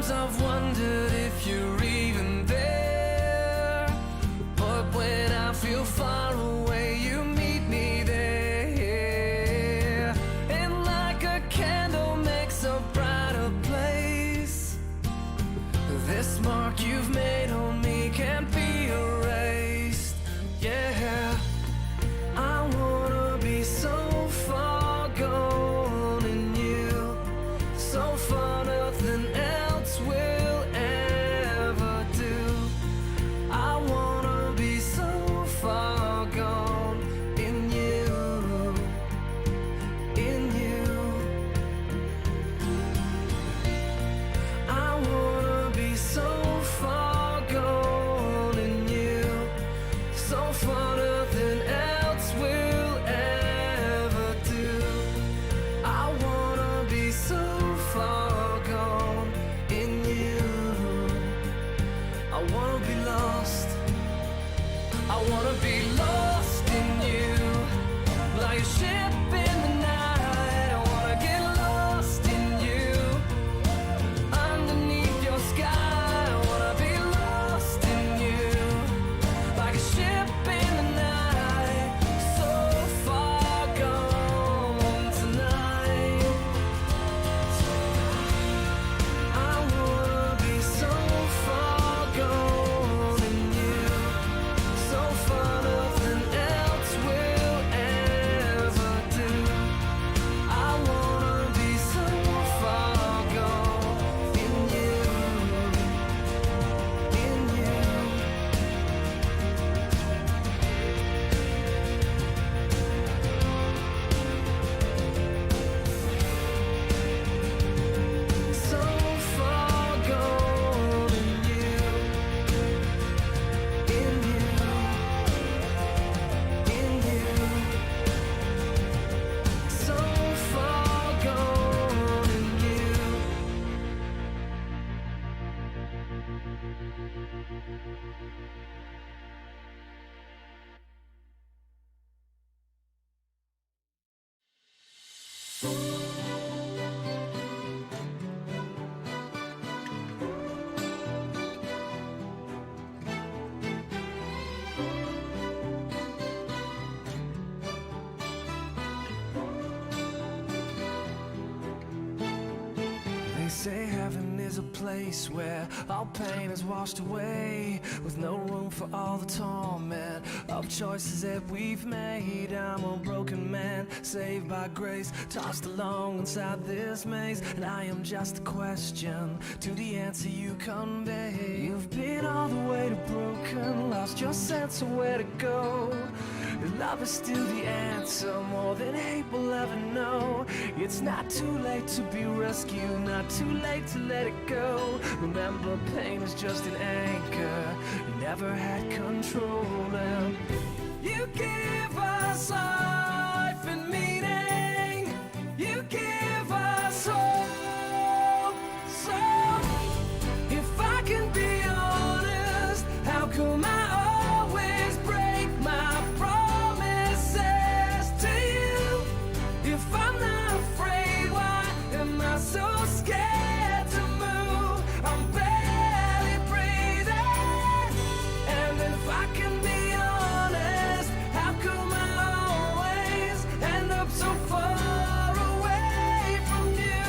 Sometimes I've wondered if you're even there, but when I feel far away, you meet me there. And like a candle makes a brighter place, this mark you've made on me can't be erased. Yeah, I wanna be so far gone in you, so far nothing else will ever do. I wanna be so far gone in you, in you. I wanna be so far gone in you, so far nothing else will ever do. I wanna be so far gone in you. I wanna be lost. I wanna be lost in you, like a ship in the night. I wanna get lost in you, underneath your sky. I wanna be lost in you, like a ship in the night, so far gone tonight. I wanna be so far gone in you, so far nothing else will ever do. I wanna be so far gone in you, in you. So far gone in you, in you, in you. So far gone in you. They say heaven is a place where all pain is washed away, with no room for all the torment of choices that we've made. I'm a broken man, saved by grace, tossed along inside this maze, and I am just a question to the answer you convey. You've been all the way to broken, lost your sense of where to go. Love is still the answer, more than hate will ever know. It's not too late to be rescued, not too late to let it go. Remember, pain is just an anchor, you never had control. And you give us life and meaning, you give us hope. So, if I can be honest, how come I always break my promises to you? If I'm not afraid, why am I so scared to move? I'm barely breathing. And if I can be honest, how come I always end up so far away from you?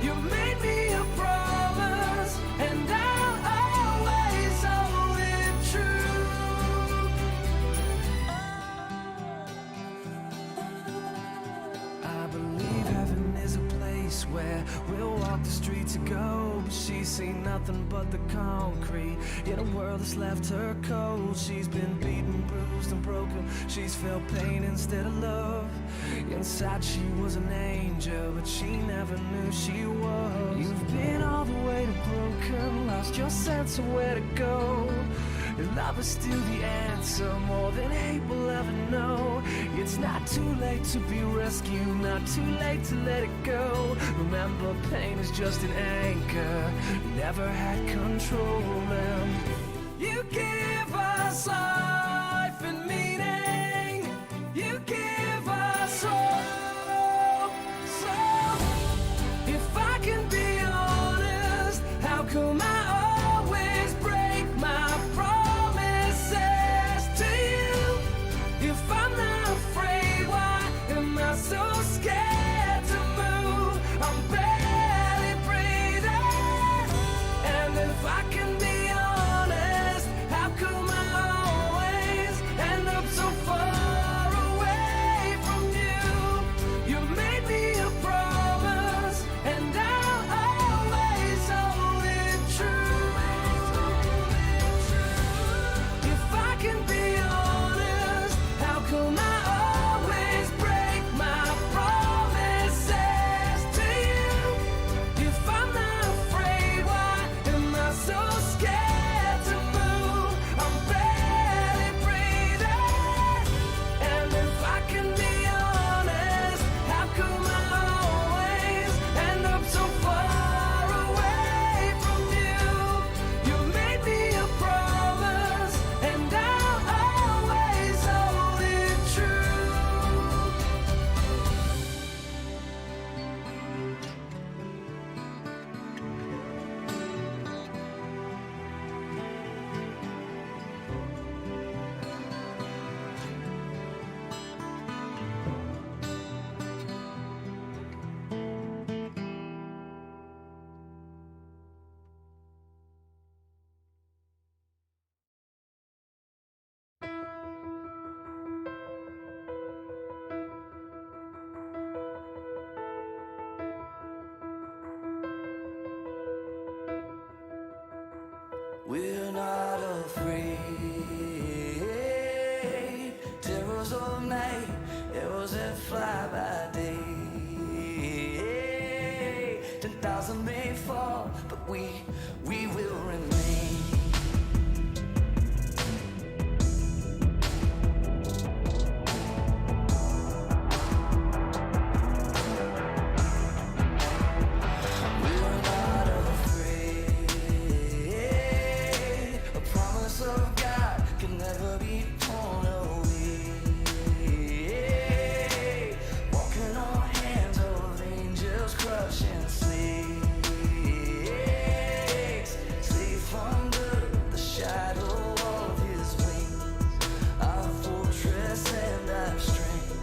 You made me a promise, and I'll always hold it true. I believe heaven is a place where we'll walk the streets of gold. She's seen nothing but the concrete in a world that's left her cold. She's been beaten, bruised, and broken. She's felt pain instead of love. Inside she was an angel, but she never knew she was. You've been all the way to broken, lost your sense of where to go. Your love is still the answer, more than hate will ever know. It's not too late to be rescued, not too late to let it go. Remember, pain is just an anchor, you never had control. And you give us life and meaning, you give us hope. So, if I can be honest, how It wasn't fly by day. 10,000 may fall, but we will remain. We're not afraid. A promise of God can never be torn away. Walking on hands of angels, crushing snakes, safe under the shadow of His wings. Our fortress and our strength,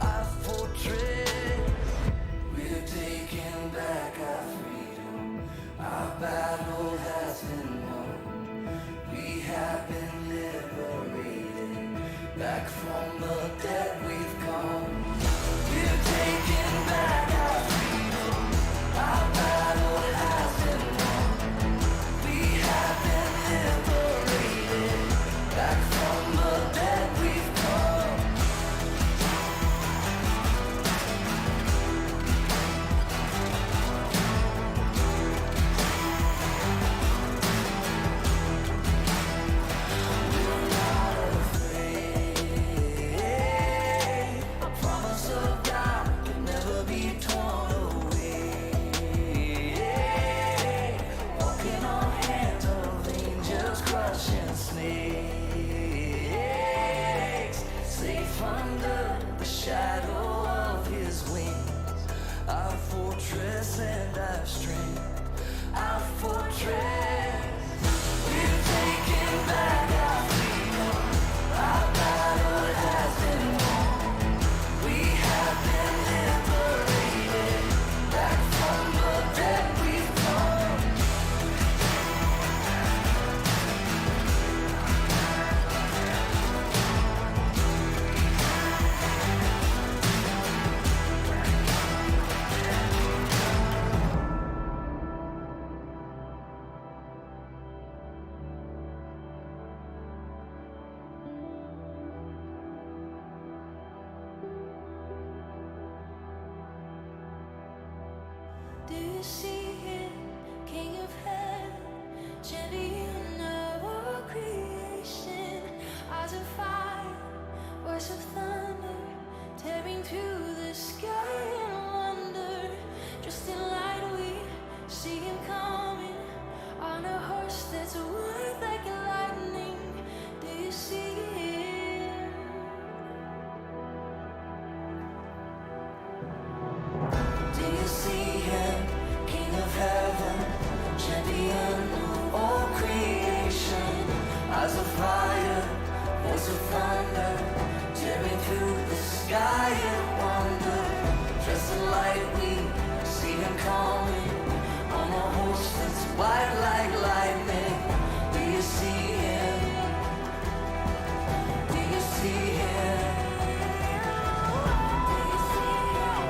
our fortress. We're taking back our freedom. Our battle has been won. We have been liberated. Back from the dead we've come. We're taking back our freedom. Our battle has been won. We have been liberated. Back from the dead we've come. We're not afraid. A promise of God can never be torn away. Walking on hands of angels, crushing snakes, safe under the shadow of His wings. Our fortress and our strength, our fortress. We're taking back our freedom. Our battle has been won. We have been liberated. Back from the dead we've come. Do you see Him, King of Heaven, champion of all creation? Eyes of fire, voice of thunder, tearing through the sky in wonder. Just in light we see Him coming on a horse that's white like lightning. Do you see Him? Do you see Him, King of Heaven, champion of all creation? Eyes of fire, voice of thunder, tearing through the sky in wonder. Dressed in light we see Him coming on a horse that's white like lightning. Do you see Him? Do you see Him? Do you see Him?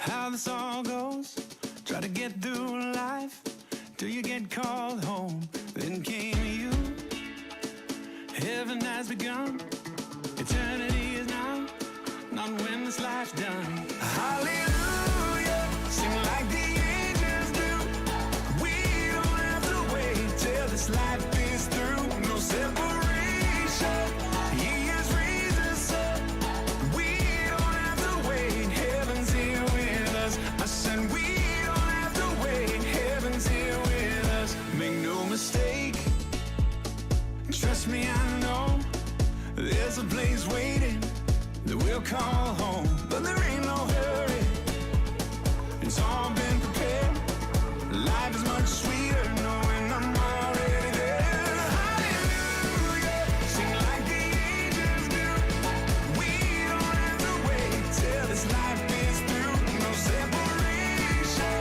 how this all goes. Try to get through life till you get called home. Then came you. Heaven has begun. Eternity is now. Not when this life's done. Hallelujah. Sing like the angels do. We don't have to wait till this life is through. No separation. He has raised us up. We don't have to wait. Heaven's here with us. I said we don't have to wait. Heaven's here with us. Make no mistake. Trust me, I know there's a place waiting that we'll call home. But there ain't no hurry. It's all been prepared. Life is much sweeter knowing I'm already there. Hallelujah. Sing like the angels do. We don't have to wait till this life is through. No separation.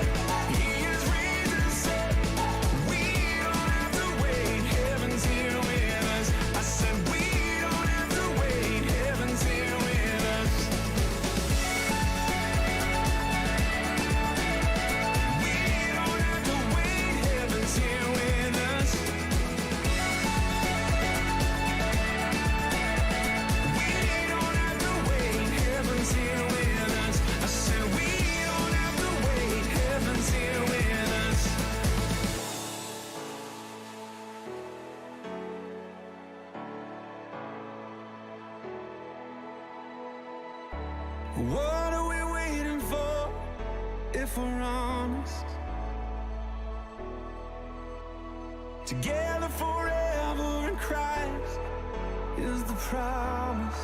He has raised us up. We don't have to wait. Heaven's here with us. I said we don't have to wait. Heaven's here with us. We don't have to wait. Heaven's here with us. We don't have to wait. Heaven's here with us. I said we don't have to wait. Heaven's here with us. What are we waiting for, if we're honest? Together forever in Christ is the promise.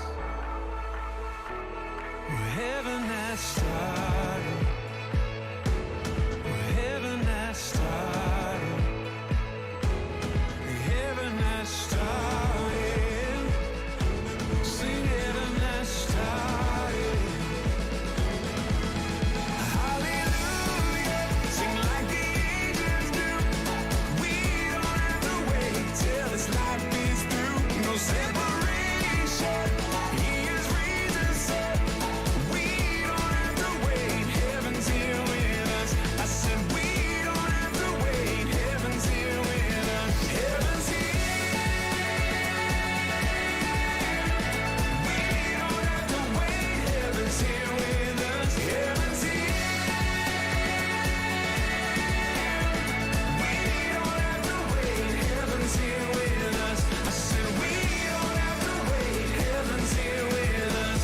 Where heaven has started, where heaven has started, heaven has started. Sing heaven has started. Hallelujah. Sing like the angels do. We don't have to wait till this life is through. No separation. He has raised us up. We don't have to wait. Heaven's here with us. I said we don't have to wait. Heaven's here with us. Heaven's here. We don't have to wait. Heaven's here with us. Heaven's here. We don't have to wait. Heaven's here with us. I said we don't have to wait. Heaven's here with us.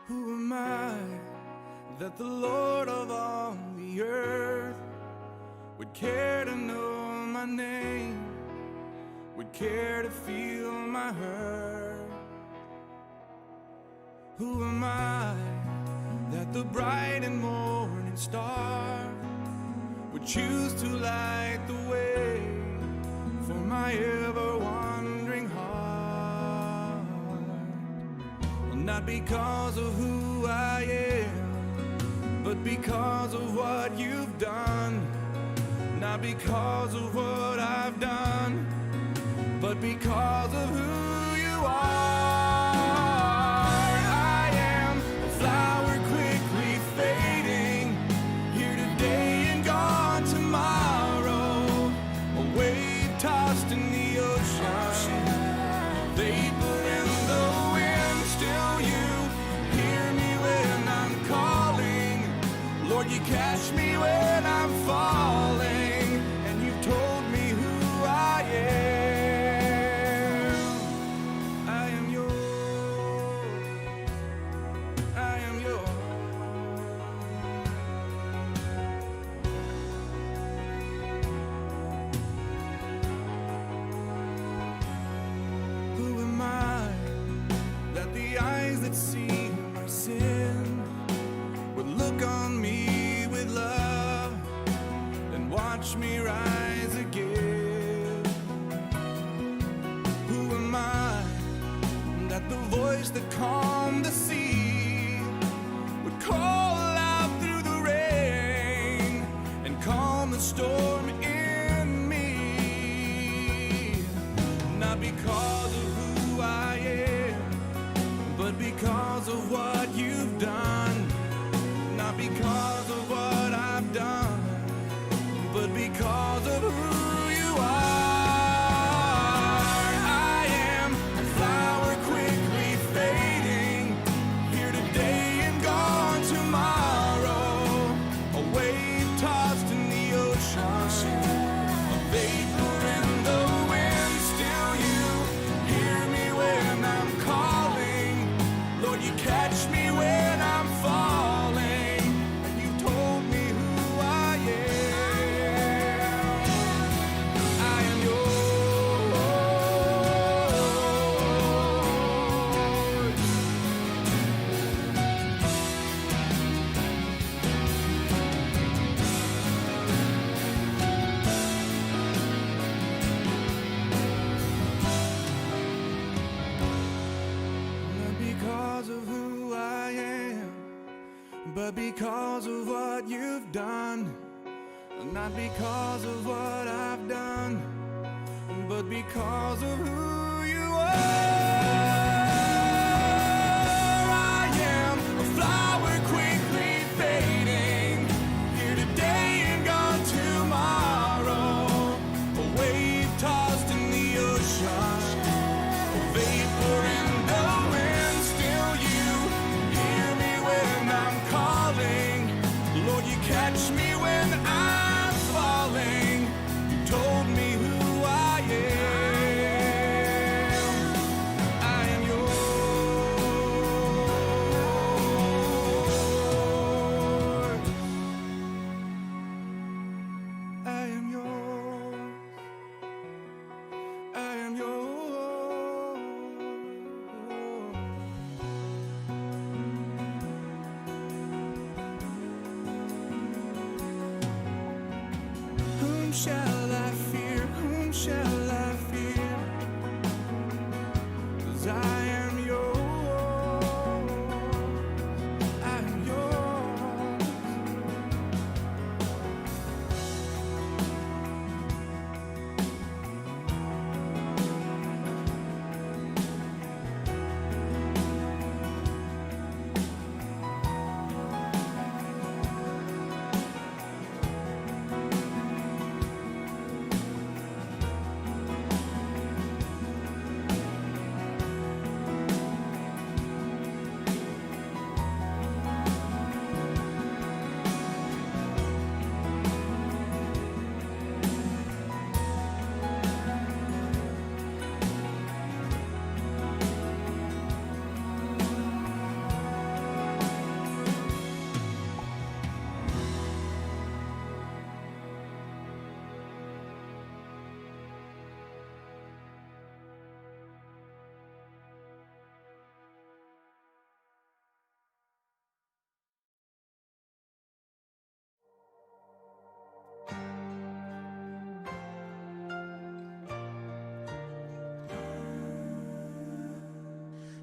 Who am I that the Lord of all the earth would care to know my name, would care to feel my hurt? Who am I that the bright and morning star would choose to light the way for my ever-wandering heart? Well, not because of who I am, but because of what you've done. Not because of what I've done, but because of who you are. I am a flower quickly fading, here today and gone tomorrow, a wave tossed in the ocean, vapor in the wind. Still you hear me when I'm calling, Lord, you catch me when I'm falling, and you've told me who I am. I am yours. I am yours. that see my sin would look on me with love and watch me rise again. Who am I that the voice that calmed the sea would call out through the rain and calm the storm in me? Not because of who I am, but because of what you've done. Not because of what I've done, but because of who you are. I am a flower quickly fading, here today and gone tomorrow. A wave tossed in the ocean, a vapor in the wind. Still you hear me when I'm calling. Lord, you catch me when I'm falling. And you told me who I am. I am yours. Not because of who I am, but because of what you've done. Not because of what I've done, but because of who you are. I am a flower quickly fading, here today and gone tomorrow. A wave tossed in the ocean, a vapor in the wind. Still you hear me when I'm calling. Lord, you catch me when I'm falling. You told me who I am. I am yours. I am yours. I am yours. Whom shall I fear? Whom shall I fear? 'Cause I am yours. I am yours.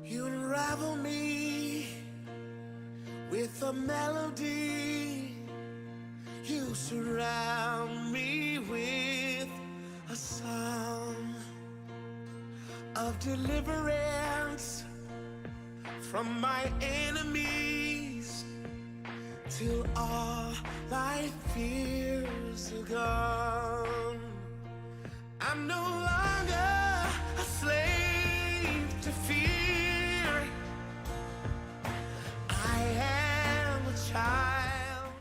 You unravel me with a melody. You surround me with a song of deliverance from my enemies, till all my fears are gone. I'm no longer a slave to fear. I am a child.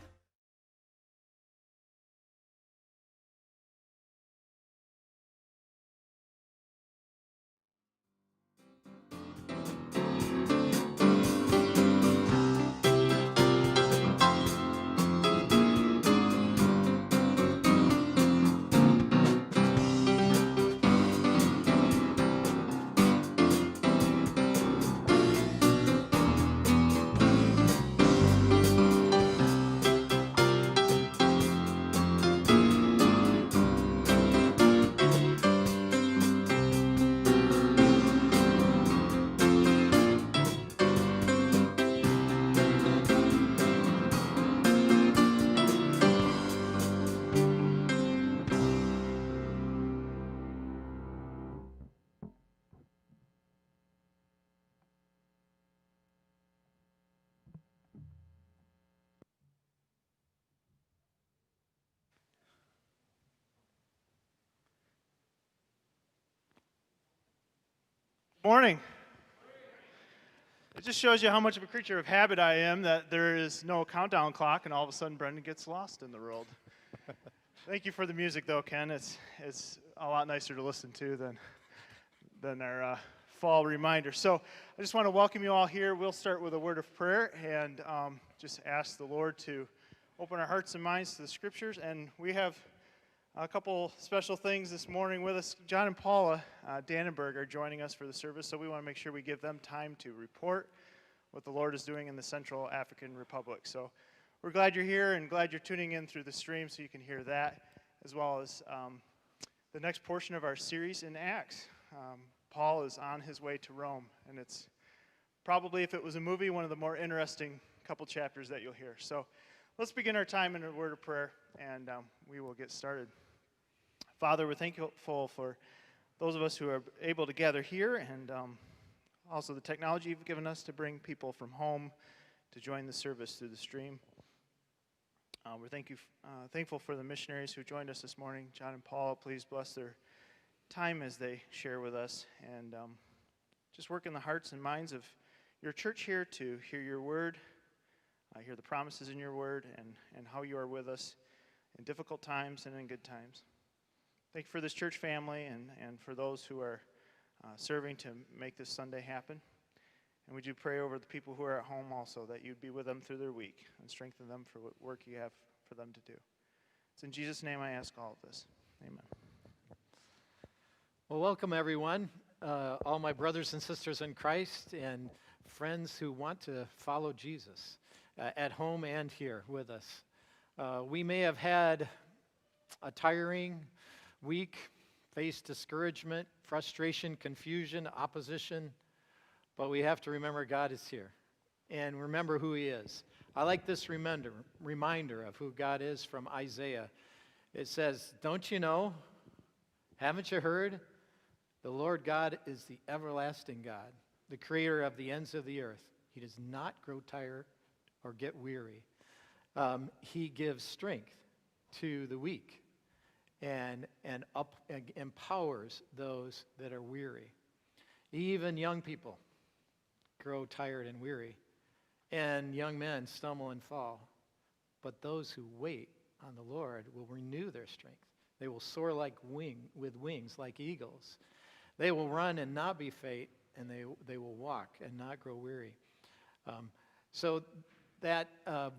Morning. It just shows you how much of a creature of habit I am that there is no countdown clock and all of a sudden Brendan gets lost in the world. Thank you for the music though, Ken. It's a lot nicer to listen to than our fall reminder. So I just want to welcome you all here. We'll start with a word of prayer and just ask the Lord to open our hearts and minds to the scriptures. And we have a couple special things this morning with us. John and Paula Dannenberg are joining us for the service, so we want to make sure we give them time to report what the Lord is doing in the Central African Republic. So we're glad you're here and glad you're tuning in through the stream so you can hear that, as well as the next portion of our series in Acts. Paul is on his way to Rome, and it's probably, if it was a movie, one of the more interesting couple chapters that you'll hear. So let's begin our time in a word of prayer, and we will get started. Father, we're thankful for those of us who are able to gather here, and also the technology you've given us to bring people from home to join the service through the stream. We're thankful for the missionaries who joined us this morning. John and Paula, please bless their time as they share with us, and just work in the hearts and minds of your church here to hear your word, hear the promises in your word, and how you are with us in difficult times and in good times. Thank you for this church family and for those who are serving to make this Sunday happen. And would you pray over the people who are at home also, that you'd be with them through their week and strengthen them for what work you have for them to do. It's in Jesus' name I ask all of this. Amen. Well, welcome everyone, all my brothers and sisters in Christ and friends who want to follow Jesus at home and here with us. We may have had a tiring week, faced discouragement, frustration, confusion, opposition, but we have to remember God is here and remember who He is. I like this reminder of who God is from Isaiah. It says, "Don't you know? Haven't you heard? The Lord God is the everlasting God, the creator of the ends of the earth. He does not grow tired or get weary. He gives strength to the weak and empowers those that are weary." Even young people grow tired and weary, and young men stumble and fall. But those who wait on the Lord will renew their strength. They will soar with wings like eagles. They will run and not be faint, and they will walk and not grow weary. So that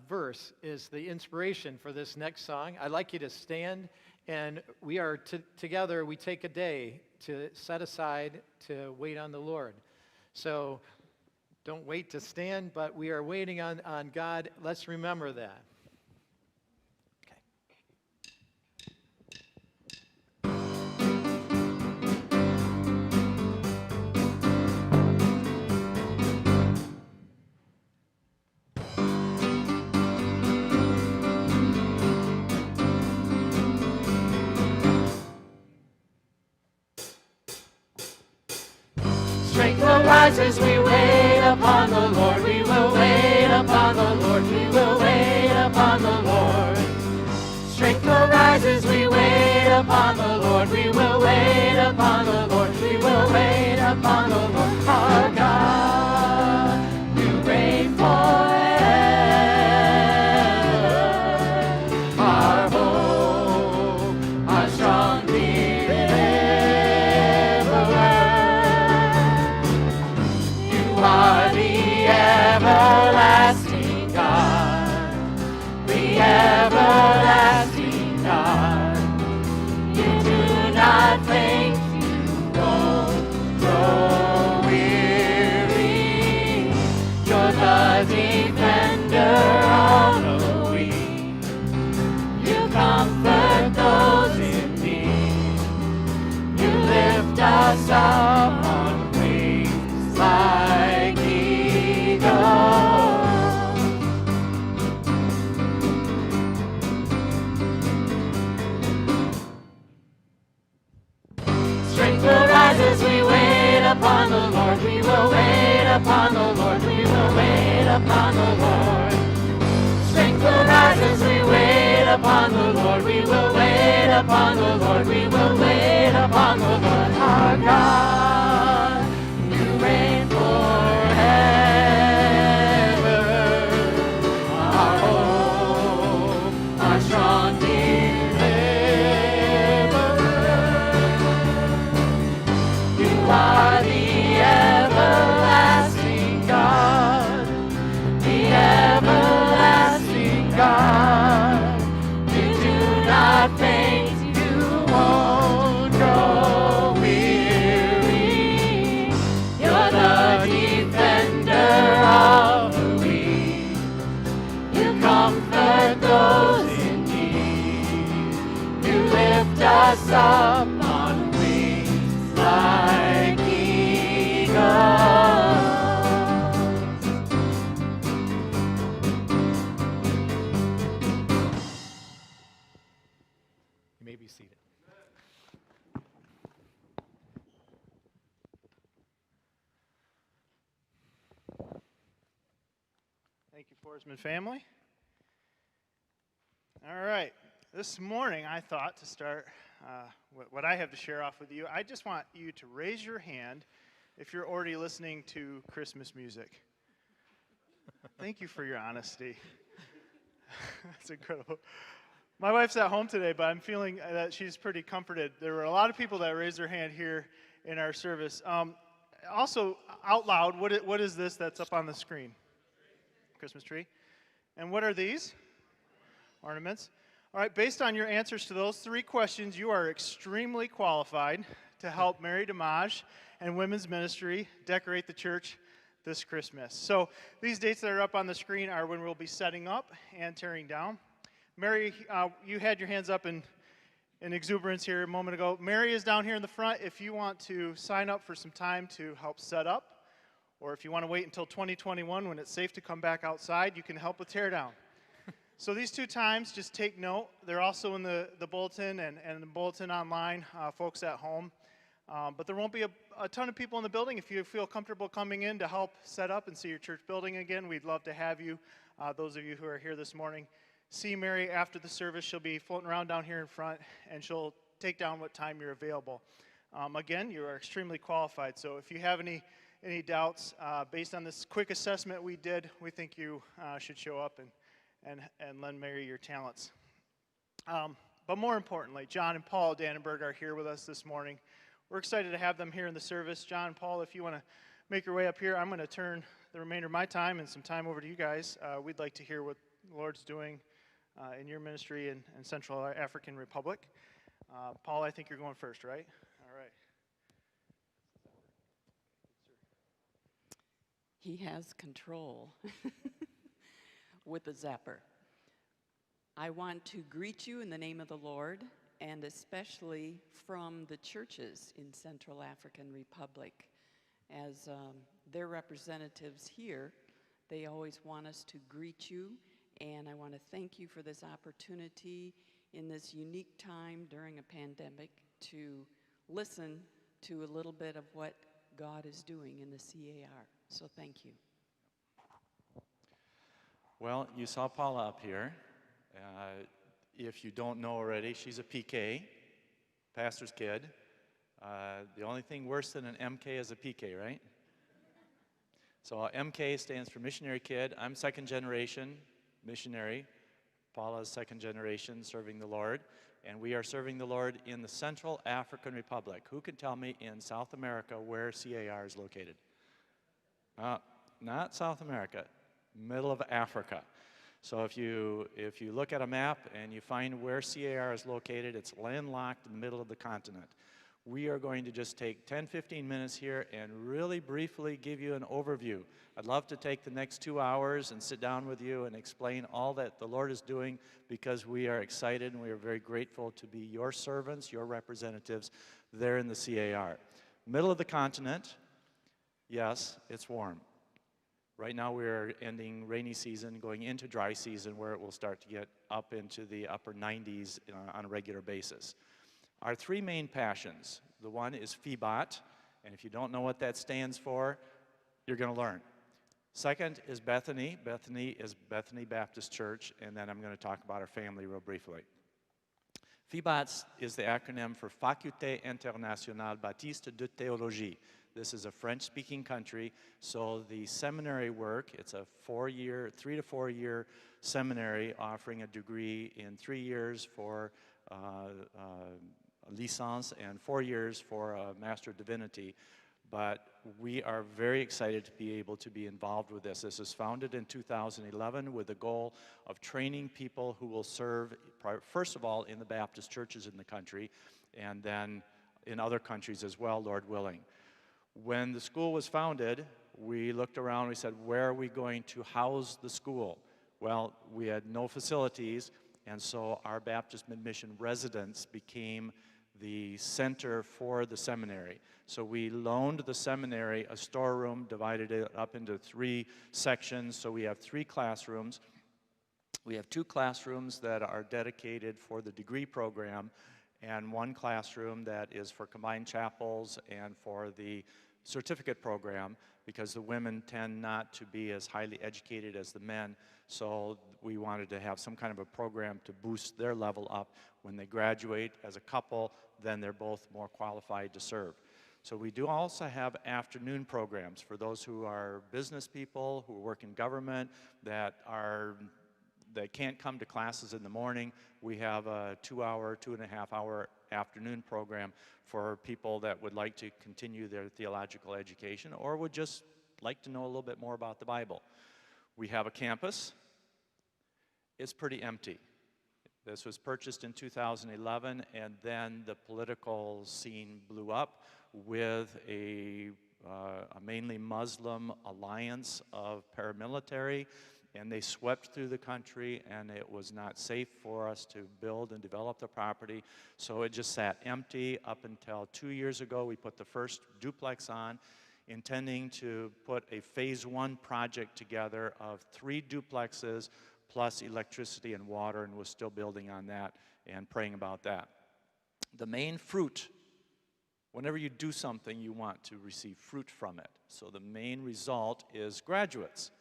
verse is the inspiration for this next song. I'd like you to stand, and we are together. We take a day to set aside to wait on the Lord. So don't wait to stand, but we are waiting on God. Let's remember that. Strength will rise as we wait upon the Lord. We will wait upon the Lord. We will wait upon the Lord. Strength will rise as we wait upon the Lord. We will wait upon the Lord. We will wait upon the Lord. Our God will reign forever. Our hope, our strong are the everlasting God, the everlasting God. You do not faint, you won't grow weary. You're the defender of the weak. You comfort those in need. You lift us up on wings like eagles. Strength will rise as we wait upon the Lord. We will wait upon the Lord. We will wait upon the Lord. Strength will rise as we wait upon the Lord. We will wait upon the Lord. We will wait upon the Lord. Our God will Thank you, Forsman family. All right. This morning, I thought to start what I have to share off with you. I just want you to raise your hand if you're already listening to Christmas music. Thank you for your honesty. That's incredible. My wife's at home today, but I'm feeling that she's pretty comforted. There were a lot of people that raised their hand here in our service. Also, out loud, what is this that's up on the screen? Christmas tree. And what are these? Ornaments. All right, based on your answers to those 3 questions, you are extremely qualified to help Mary DeMage and Women's Ministry decorate the church this Christmas. So these dates that are up on the screen are when we'll be setting up and tearing down. Mary, you had your hands up in exuberance here a moment ago. Mary is down here in the front if you want to sign up for some time to help set up, or if you want to wait until 2021 when it's safe to come back outside, you can help with tear down. So these 2 times, just take note. They're also in the bulletin and the bulletin online, folks at home. But there won't be a ton of people in the building. If you feel comfortable coming in to help set up and see your church building again, we'd love to have you. Those of you who are here this morning, see Mary after the service. She'll be floating around down here in front, and she'll take down what time you're available. Again, you are extremely qualified. So if you have any doubts, based on this quick assessment we did, we think you should show up and lend Mary your talents. But more importantly, John and Paul Dannenberg are here with us this morning. We're excited to have them here in the service. John and Paul, if you want to make your way up here, I'm going to turn the remainder of my time and some time over to you guys. We'd like to hear what the Lord's doing in your ministry in Central African Republic. Paul, I think you're going first, right? All right. He has control with the zapper. I want to greet you in the name of the Lord, and especially from the churches in Central African Republic. As their representatives here, they always want us to greet you, and I want to thank you for this opportunity in this unique time during a pandemic to listen to a little bit of what God is doing in the CAR. So thank you. Well, you saw Paula up here. If you don't know already, she's a PK, pastor's kid. The only thing worse than an MK is a PK, right? So MK stands for missionary kid. I'm second generation missionary. Paula's second generation serving the Lord. And we are serving the Lord in the Central African Republic. Who can tell me in South America where CAR is located? Not South America, middle of Africa. So if you look at a map and you find where CAR is located, it's landlocked in the middle of the continent. We are going to just take 10-15 minutes here and really briefly give you an overview. I'd love to take the next 2 hours and sit down with you and explain all that the Lord is doing, because we are excited and we are very grateful to be your servants, your representatives there in the CAR. Middle of the continent, yes, it's warm. Right now we're ending rainy season, going into dry season, where it will start to get up into the upper 90s on a regular basis. Our 3 main passions, the one is FEBOT, and if you don't know what that stands for, you're going to learn. Second is Bethany. Bethany is Bethany Baptist Church, and then I'm going to talk about our family real briefly. FEBOT is the acronym for Faculté Internationale Baptiste de Théologie. This is a French-speaking country, so the seminary work, it's a 3 to 4 year seminary offering a degree in 3 years for a licence and 4 years for a Master of Divinity. But we are very excited to be able to be involved with this. This was founded in 2011 with the goal of training people who will serve, first of all, in the Baptist churches in the country, and then in other countries as well, Lord willing. When the school was founded, we looked around, we said, where are we going to house the school? Well, we had no facilities, and so our Baptist Mid-Mission residence became the center for the seminary. So we loaned the seminary a storeroom, divided it up into 3 sections, so we have 3 classrooms. We have 2 classrooms that are dedicated for the degree program, and 1 classroom that is for combined chapels and for the certificate program because the women tend not to be as highly educated as the men. So we wanted to have some kind of a program to boost their level up. When they graduate as a couple, then they're both more qualified to serve. So we do also have afternoon programs for those who are business people, who work in government, that can't come to classes in the morning. We have a 2-hour, 2.5-hour afternoon program for people that would like to continue their theological education or would just like to know a little bit more about the Bible. We have a campus. It's pretty empty. This was purchased in 2011, and then the political scene blew up with a mainly Muslim alliance of paramilitary, and they swept through the country, and it was not safe for us to build and develop the property. So it just sat empty up until 2 years ago. We put the first duplex on, intending to put a phase 1 project together of 3 duplexes plus electricity and water, and we're still building on that and praying about that. The main fruit, whenever you do something, you want to receive fruit from it. So the main result is graduates.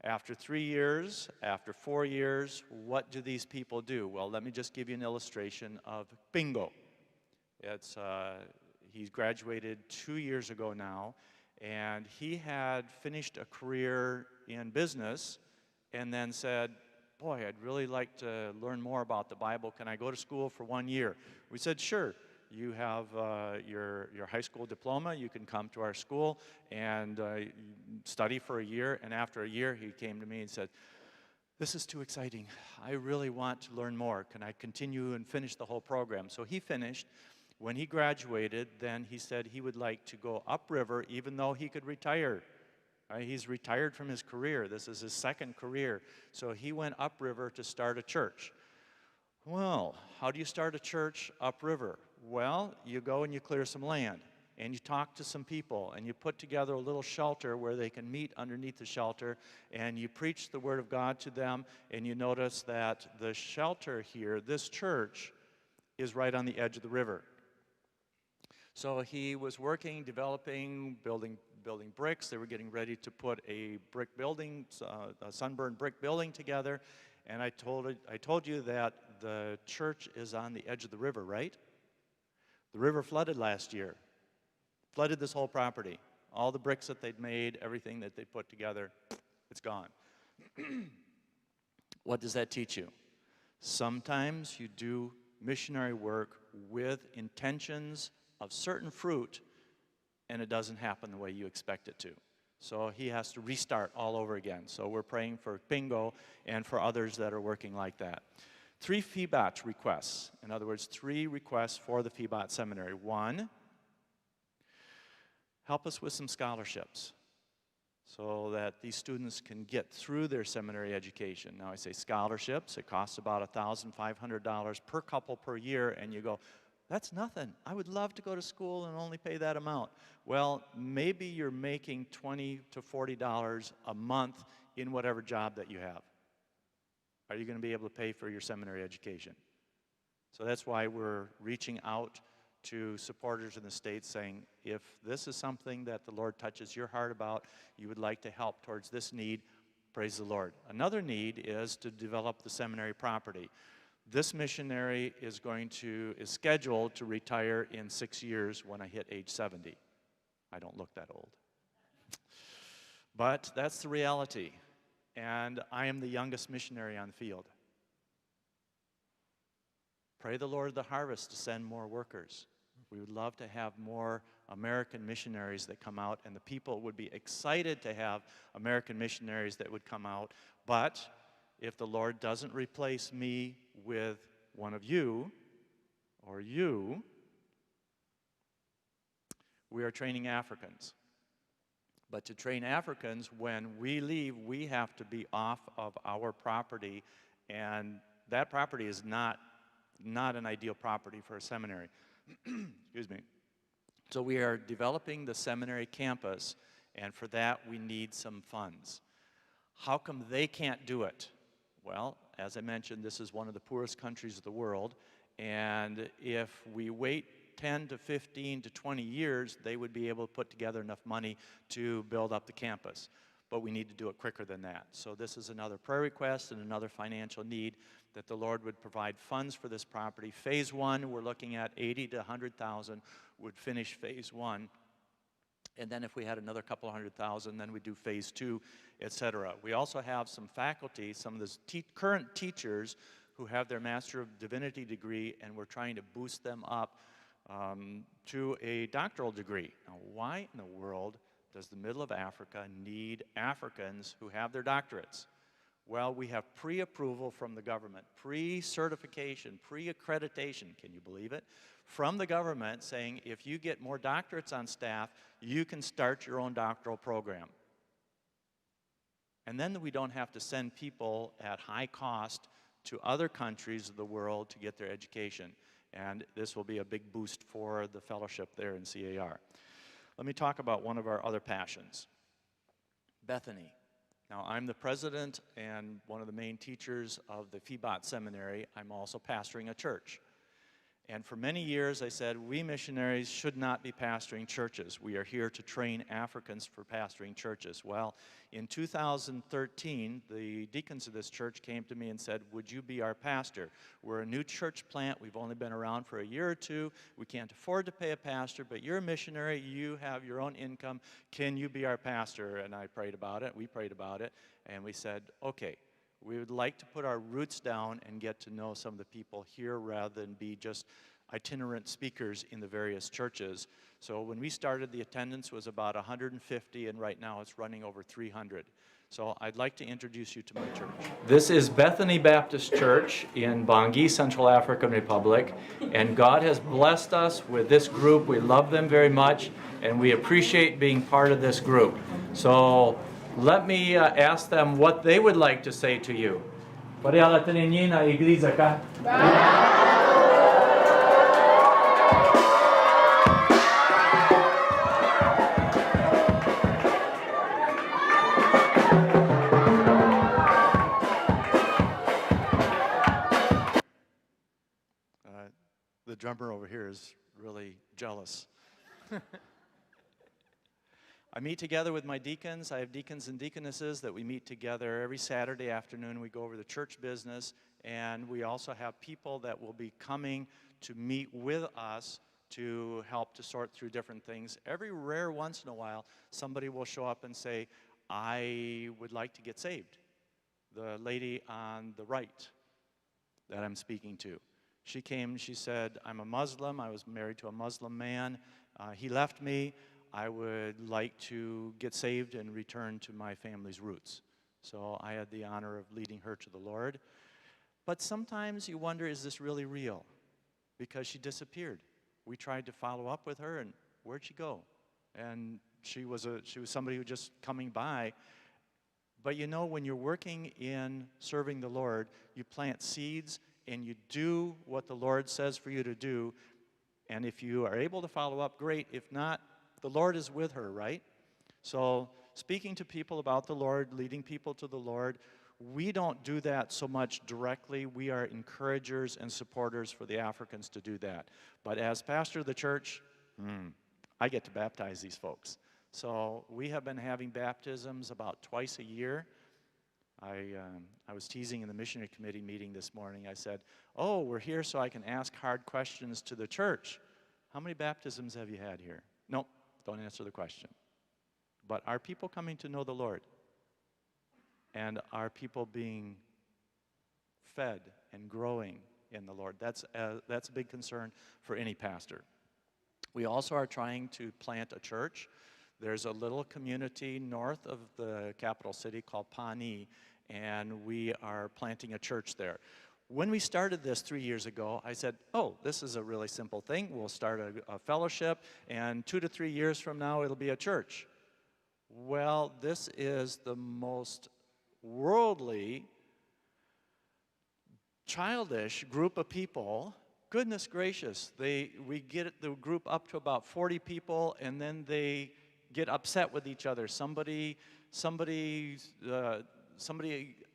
After 3 years, after 4 years, what do these people do? Well, let me just give you an illustration of bingo. He's graduated 2 years ago now, and he had finished a career in business and then said, boy, I'd really like to learn more about the Bible. Can I go to school for 1 year? We said, sure. You have your high school diploma. You can come to our school and study for a year. And after a year, he came to me and said, this is too exciting. I really want to learn more. Can I continue and finish the whole program? So he finished. When he graduated, then he said he would like to go upriver even though he could retire. He's retired from his career. This is his second career. So he went upriver to start a church. Well, how do you start a church upriver? Well, you go and you clear some land, and you talk to some people, and you put together a little shelter where they can meet underneath the shelter, and you preach the Word of God to them, and you notice that the shelter here, this church, is right on the edge of the river. So he was working, developing, building bricks. They were getting ready to put a brick building, a sunburned brick building together, and I told you that the church is on the edge of the river, right? The river flooded last year, flooded this whole property. All the bricks that they'd made, everything that they put together, it's gone. What does that teach you? Sometimes you do missionary work with intentions of certain fruit, and it doesn't happen the way you expect it to. So he has to restart all over again. So we're praying for Bingo and for others that are working like that. 3 FEBOT requests. In other words, 3 requests for the FEBOT Seminary. 1, help us with some scholarships so that these students can get through their seminary education. Now I say scholarships, it costs about $1,500 per couple per year, and you go, that's nothing. I would love to go to school and only pay that amount. Well, maybe you're making $20 to $40 a month in whatever job that you have. Are you going to be able to pay for your seminary education? So that's why we're reaching out to supporters in the States saying, if this is something that the Lord touches your heart about, you would like to help towards this need, praise the Lord. Another need is to develop the seminary property. This missionary is scheduled to retire in 6 years when I hit age 70. I don't look that old. But that's the reality. And I am the youngest missionary on the field. Pray the Lord of the harvest to send more workers. We would love to have more American missionaries that come out, and the people would be excited to have American missionaries that would come out. But if the Lord doesn't replace me with one of you, or you, we are training Africans. But to train Africans, when we leave, we have to be off of our property, and that property is not an ideal property for a seminary. Excuse me. So we are developing the seminary campus, and for that we need some funds. How come they can't do it? Well, as I mentioned, this is one of the poorest countries of the world, and if we wait 10 to 15 to 20 years, they would be able to put together enough money to build up the campus. But we need to do it quicker than that. So this is another prayer request and another financial need that the Lord would provide funds for this property. Phase 1, we're looking at 80 to 100,000 would finish phase 1. And then if we had another couple $100,000, then we do phase 2, etc. We also have some faculty, some of the current teachers who have their Master of Divinity degree, and we're trying to boost them up to a doctoral degree. Now, why in the world does the middle of Africa need Africans who have their doctorates? Well, we have pre-approval from the government, pre-certification, pre-accreditation, can you believe it, from the government saying if you get more doctorates on staff, you can start your own doctoral program. And then we don't have to send people at high cost to other countries of the world to get their education. And this will be a big boost for the fellowship there in CAR. Let me talk about one of our other passions, Bethany. Now, I'm the president and one of the main teachers of the Phoebot Seminary. I'm also pastoring a church. And for many years, I said, we missionaries should not be pastoring churches. We are here to train Africans for pastoring churches. Well, in 2013, the deacons of this church came to me and said, would you be our pastor? We're a new church plant. We've only been around for a year or two. We can't afford to pay a pastor, but you're a missionary. You have your own income. Can you be our pastor? And I prayed about it. We prayed about it. And we said, okay. We would like to put our roots down and get to know some of the people here rather than be just itinerant speakers in the various churches. So when we started, the attendance was about 150, and right now it's running over 300. So I'd like to introduce you to my church. This is Bethany Baptist Church in Bangui, Central African Republic, and God has blessed us with this group. We love them very much, and we appreciate being part of this group. So let me ask them what they would like to say to you. The drummer over here is really jealous. I meet together with my deacons. I have deacons and deaconesses that we meet together every Saturday afternoon. We go over the church business, and we also have people that will be coming to meet with us to help to sort through different things. Every rare once in a while, somebody will show up and say, I would like to get saved. The lady on the right that I'm speaking to. She came, she said, I'm a Muslim. I was married to a Muslim man. He left me. I would like to get saved and return to my family's roots. So I had the honor of leading her to the Lord. But sometimes you wonder, is this really real? Because she disappeared. We tried to follow up with her, and where'd she go? And she was somebody who was just coming by. But you know, when you're working in serving the Lord, you plant seeds and you do what the Lord says for you to do. And if you are able to follow up, great. If not, the Lord is with her, right? So speaking to people about the Lord, leading people to the Lord, we don't do that so much directly. We are encouragers and supporters for the Africans to do that. But as pastor of the church, I get to baptize these folks. So we have been having baptisms about twice a year. I was teasing in the missionary committee meeting this morning. I said, oh, we're here so I can ask hard questions to the church. How many baptisms have you had here? Nope, don't answer the question. But are people coming to know the Lord? And are people being fed and growing in the Lord? That's a big concern for any pastor. We also are trying to plant a church. There's a little community north of the capital city called Pawnee, and we are planting a church there. When we started this 3 years ago, I said, oh, this is a really simple thing. We'll start a fellowship, and 2 to 3 years from now, it'll be a church. Well, this is the most worldly, childish group of people. Goodness gracious, we get the group up to about 40 people, and then they get upset with each other. Somebody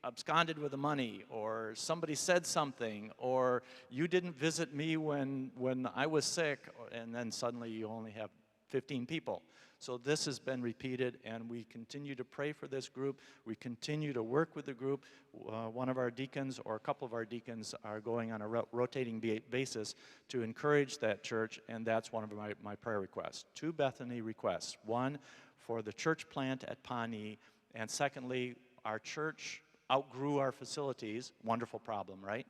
absconded with the money, or somebody said something, or you didn't visit me when I was sick, and then suddenly you only have 15 people. So this has been repeated, and we continue to pray for this group. We continue to work with the group. One of our deacons or a couple of our deacons are going on a rotating basis to encourage that church, and that's one of my prayer requests. 2 Bethany requests. One, for the church plant at Pawnee, and secondly, our church outgrew our facilities. Wonderful problem, right?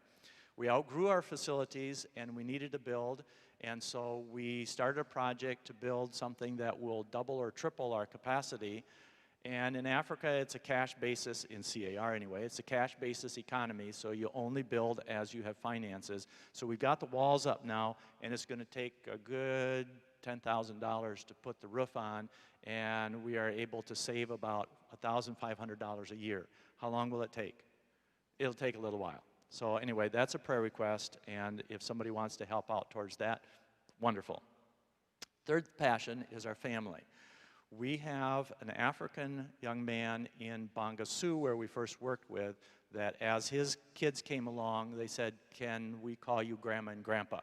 We outgrew our facilities, and we needed to build, and so we started a project to build something that will double or triple our capacity. And in Africa, it's a cash basis, in CAR anyway, it's a cash basis economy, so you only build as you have finances. So we've got the walls up now, and it's going to take a good $10,000 to put the roof on, and we are able to save about $1,500 a year. How long will it take? It'll take a little while. So anyway, that's a prayer request, and if somebody wants to help out towards that, wonderful. Third passion is our family. We have an African young man in Bangassou, where we first worked with, that as his kids came along, they said, "Can we call you Grandma and Grandpa?"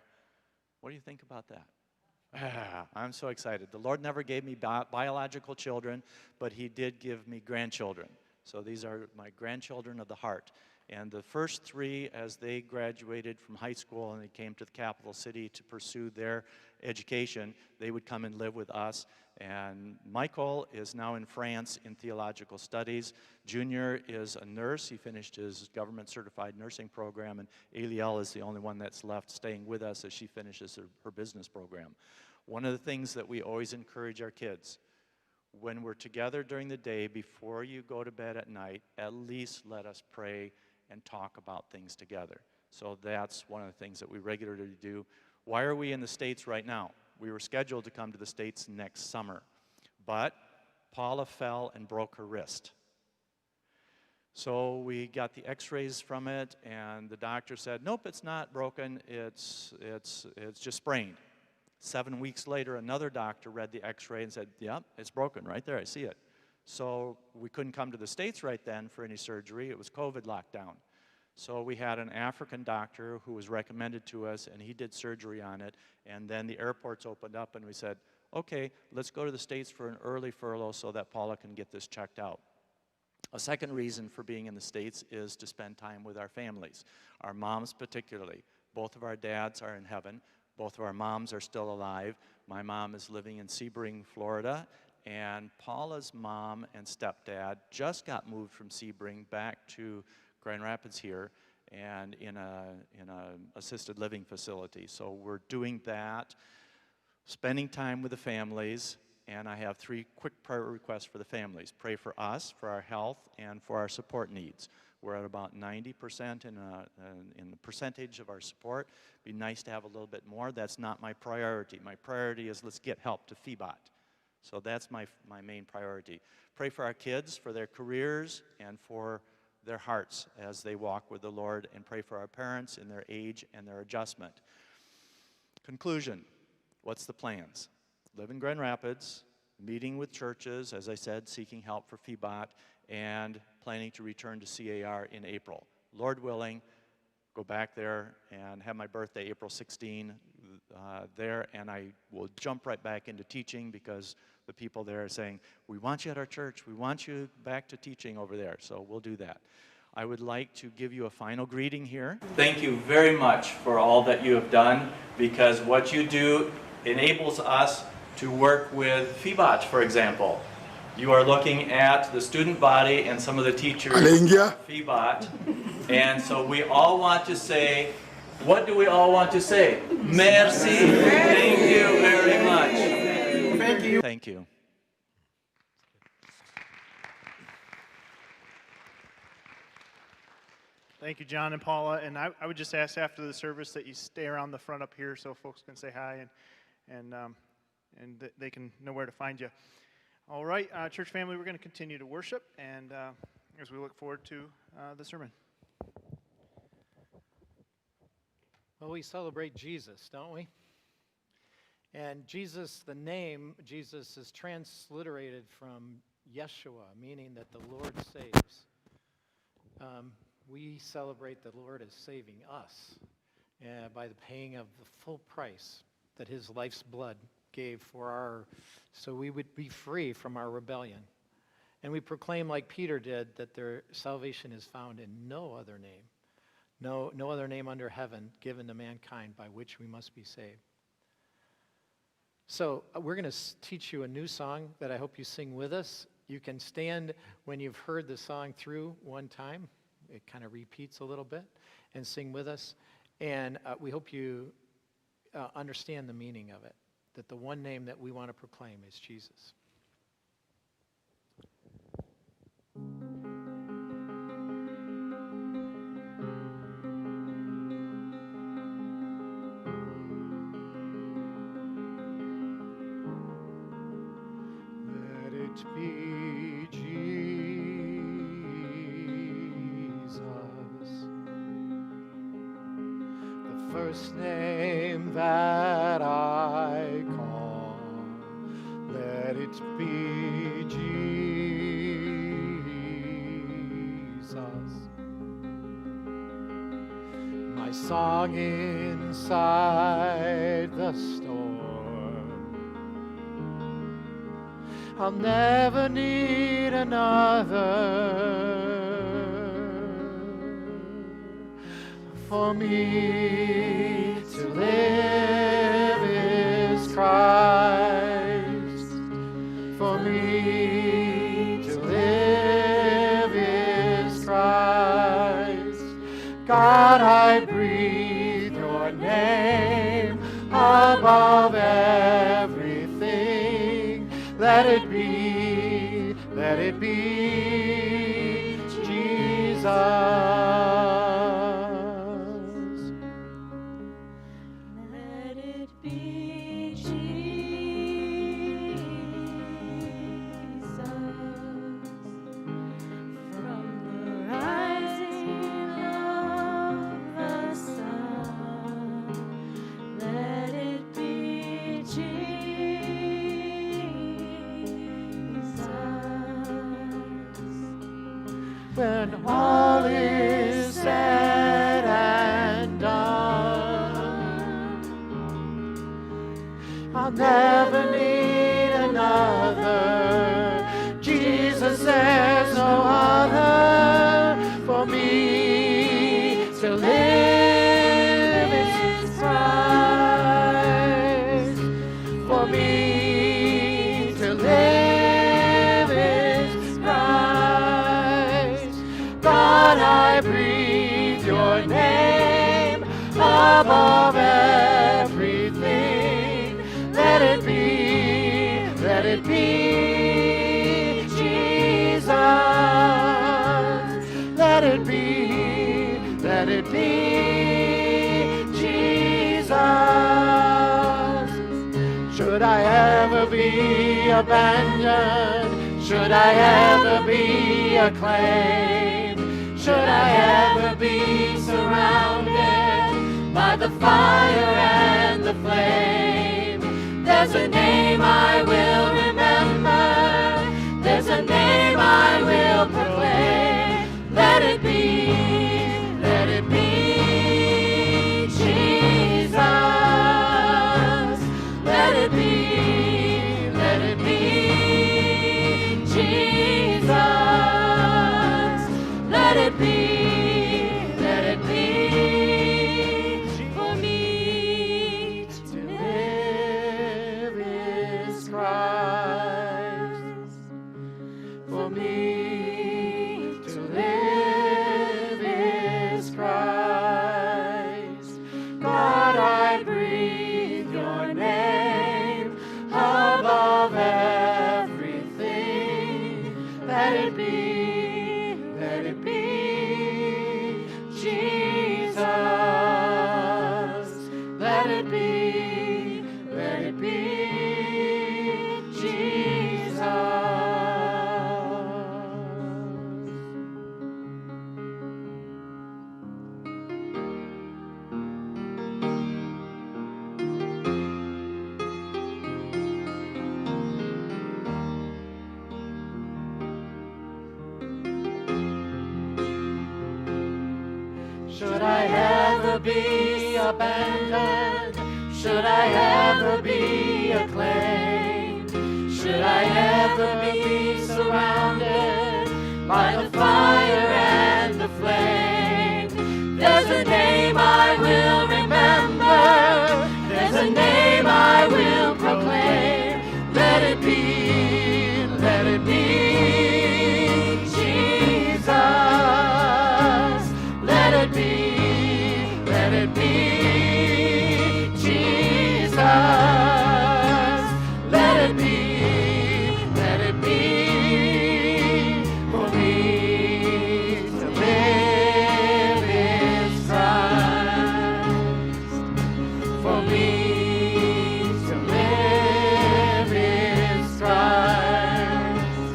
What do you think about that? I'm so excited. The Lord never gave me biological children, but He did give me grandchildren. So these are my grandchildren of the heart. And the first 3, as they graduated from high school and they came to the capital city to pursue their education, they would come and live with us. And Michael is now in France in theological studies. Junior is a nurse. He finished his government certified nursing program. And Eliel is the only one that's left staying with us as she finishes her business program. One of the things that we always encourage our kids, when we're together during the day, before you go to bed at night, at least let us pray and talk about things together. So that's one of the things that we regularly do. Why are we in the States right now? We were scheduled to come to the States next summer, but Paula fell and broke her wrist. So we got the x-rays from it, and the doctor said, "Nope, it's not broken, it's just sprained." 7 weeks later, another doctor read the x-ray and said, "Yep, it's broken right there, I see it." So we couldn't come to the States right then for any surgery. It was COVID lockdown. So we had an African doctor who was recommended to us, and he did surgery on it. And then the airports opened up, and we said, "Okay, let's go to the States for an early furlough so that Paula can get this checked out." A second reason for being in the States is to spend time with our families, our moms particularly. Both of our dads are in heaven. Both of our moms are still alive. My mom is living in Sebring, Florida, and Paula's mom and stepdad just got moved from Sebring back to Grand Rapids here, and in a assisted living facility. So we're doing that, spending time with the families, and I have 3 quick prayer requests for the families. Pray for us, for our health, and for our support needs. We're at about 90% in the percentage of our support. It'd be nice to have a little bit more. That's not my priority. My priority is let's get help to FEBOT. So that's my main priority. Pray for our kids, for their careers, and for their hearts as they walk with the Lord, and pray for our parents in their age and their adjustment. Conclusion, what's the plans? Live in Grand Rapids, meeting with churches, as I said, seeking help for FEBOT, and planning to return to CAR in April. Lord willing, go back there and have my birthday April 16 there, and I will jump right back into teaching because the people there are saying, "We want you at our church, we want you back to teaching over there," so we'll do that. I would like to give you a final greeting here. Thank you very much for all that you have done, because what you do enables us to work with FEBOT, for example. You are looking at the student body and some of the teachers of FEBOT, and so we all want to say, what do we all want to say? Merci. Thank you very much. Thank you. Thank you. Thank you, John and Paula. And I would just ask after the service that you stay around the front up here so folks can say hi and they can know where to find you. All right, church family, we're going to continue to worship, and as we look forward to the sermon. Well, we celebrate Jesus, don't we? And Jesus, the name Jesus is transliterated from Yeshua, meaning that the Lord saves. we celebrate the Lord as saving us by the paying of the full price that his life's blood gave so we would be free from our rebellion. And we proclaim, like Peter did, that their salvation is found in no other name, no other name under heaven given to mankind by which we must be saved. So we're going to teach you a new song that I hope you sing with us. You can stand when you've heard the song through one time. It kind of repeats a little bit, and sing with us. And we hope you understand the meaning of it, that the one name that we want to proclaim is Jesus. Let it be Jesus, the first name that I call. Let it be Jesus, my song inside the storm. I'll never need another. For me to live is Christ. For me to live is Christ. God, I breathe your name above everything. Let it be Jesus. Let it be Jesus. From the rising of the sun, let it be Jesus. When all is said and done, I'll never need another. Jesus, there's no other. For me to live is Christ. For me to live is Christ. God, I breathe your name above everything. Let it be Jesus. Let it be Jesus. Should I ever be abandoned? Should I ever be acclaimed? Should I ever be surrounded by the fire and the flame? There's a name I will remember. There's a name I will proclaim. Let it be Jesus. Let it be Jesus. Let it be for me to live is Christ. be abandoned, should I ever be acclaimed, should I ever be surrounded by the fire and the flame, there's a name I will remember, there's a name I will proclaim. Let it be, let it be Jesus. Let it be, let it be Jesus. Let it be for me to live is Christ. For me to live is Christ.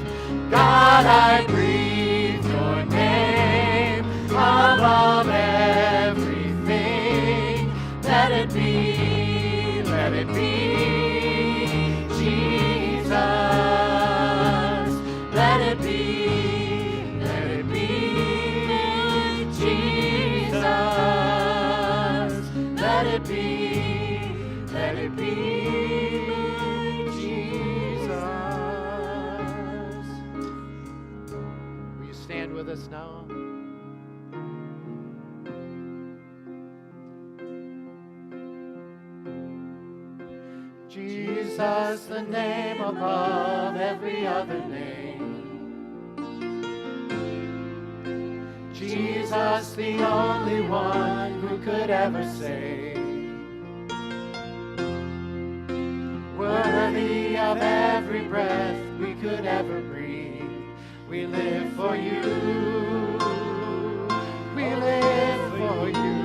God, I breathe your name above everything. Let it be Jesus. Let it be Jesus. Let it be Jesus. Will you stand with us now? Jesus, the name above every other name. Jesus, the only one who could ever save. Worthy of every breath we could ever breathe. We live for you. We live for you.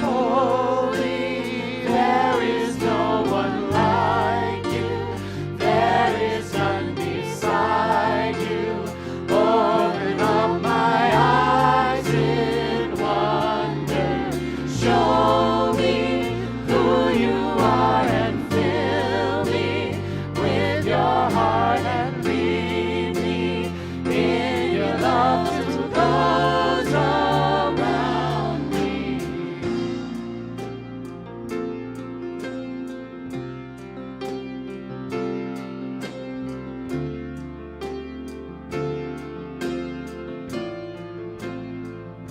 Holy, there is no one like you. There is none beside you. Open up my eyes in wonder. Show me who you are and fill me with your heart and lead me in your love to those around me.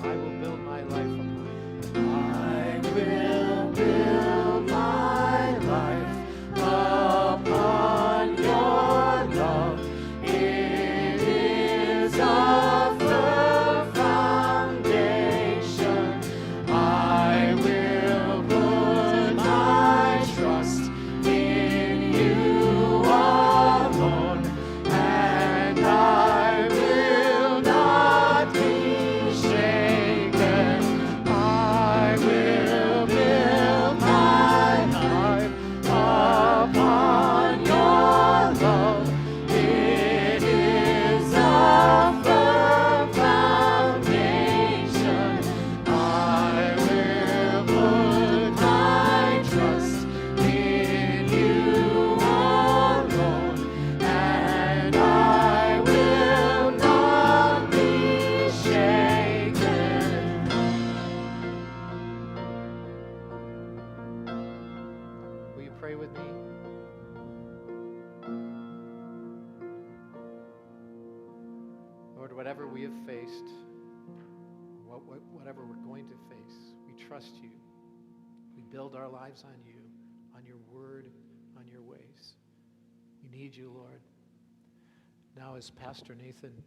I will build my life upon you. I will build my life upon your love. It is a firm foundation. I will put my trust in you alone, and I will not be shaken. I will build my life upon your love. It is a firm foundation. I will put my trust in you alone, and I will not be shaken. Will you pray with me? Lord, whatever we have faced, whatever we're going to face, we trust you. We build our lives on you, on your word, on your ways. We need you, Lord. Now, as Pastor Nathan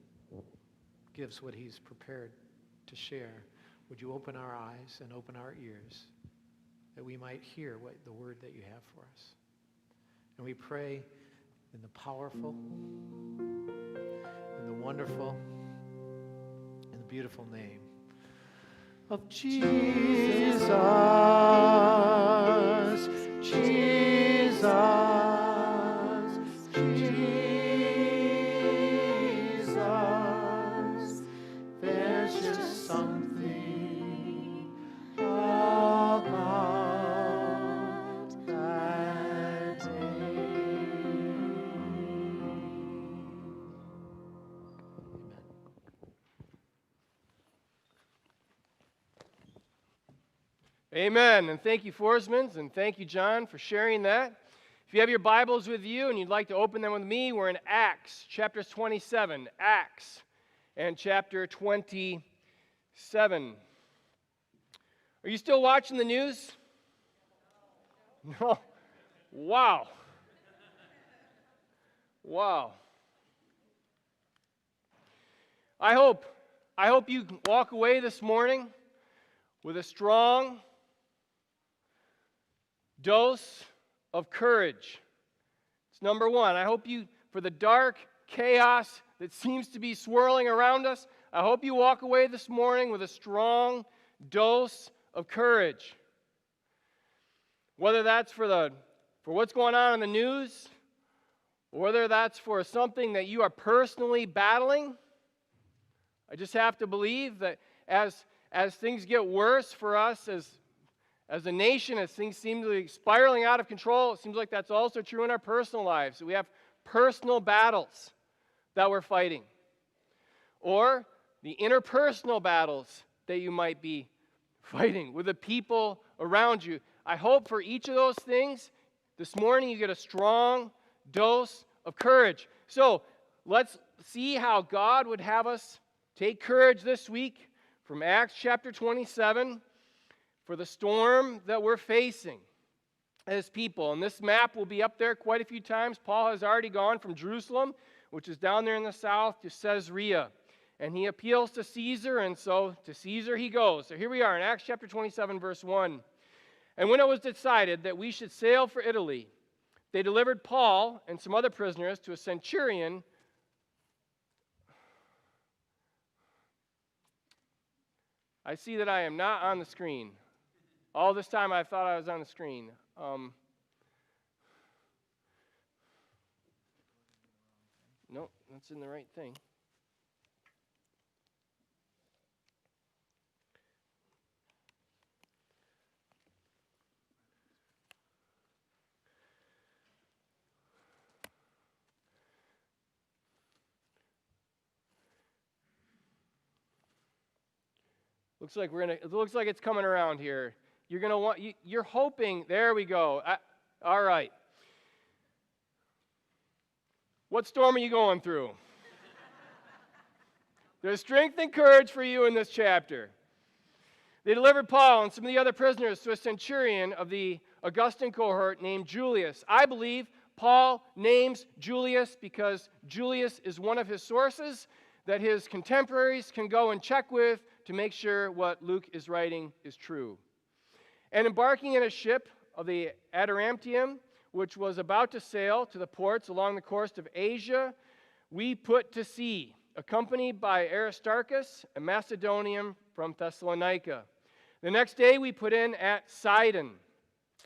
gives what he's prepared to share, would you open our eyes and open our ears that we might hear what the word that you have for us? And we pray in the powerful, in the wonderful, in the beautiful name of Jesus. Jesus. Jesus. There's just something about that day. Amen. And thank you, Forsmans, and thank you, John, for sharing that. If you have your Bibles with you and you'd like to open them with me, we're in Acts, chapter 27. Acts and chapter 27. Are you still watching the news? No. Wow. Wow. I hope you walk away this morning with a strong dose of courage. It's number one. I hope you, for the dark chaos that seems to be swirling around us, I hope you walk away this morning with a strong dose of courage. Whether that's for what's going on in the news, or whether that's for something that you are personally battling, I just have to believe that as things get worse for us as a nation, as things seem to be spiraling out of control, it seems like that's also true in our personal lives. We have personal battles that we're fighting. Or the interpersonal battles that you might be fighting with the people around you. I hope for each of those things, this morning you get a strong dose of courage. So let's see how God would have us take courage this week from Acts chapter 27 for the storm that we're facing as people. And this map will be up there quite a few times. Paul has already gone from Jerusalem, which is down there in the south, to Caesarea. And he appeals to Caesar, and so to Caesar he goes. So here we are in Acts chapter 27, verse 1. And when it was decided that we should sail for Italy, they delivered Paul and some other prisoners to a centurion. I see that I am not on the screen. All this time I thought I was on the screen. Nope, that's in the right thing. It looks like it's coming around here. You're hoping, there we go. All right. What storm are you going through? There's strength and courage for you in this chapter. They delivered Paul and some of the other prisoners to a centurion of the Augustan cohort named Julius. I believe Paul names Julius because Julius is one of his sources that his contemporaries can go and check with to make sure what Luke is writing is true. And embarking in a ship of the Adramyttium, which was about to sail to the ports along the coast of Asia, we put to sea, accompanied by Aristarchus, a Macedonian from Thessalonica. The next day we put in at Sidon,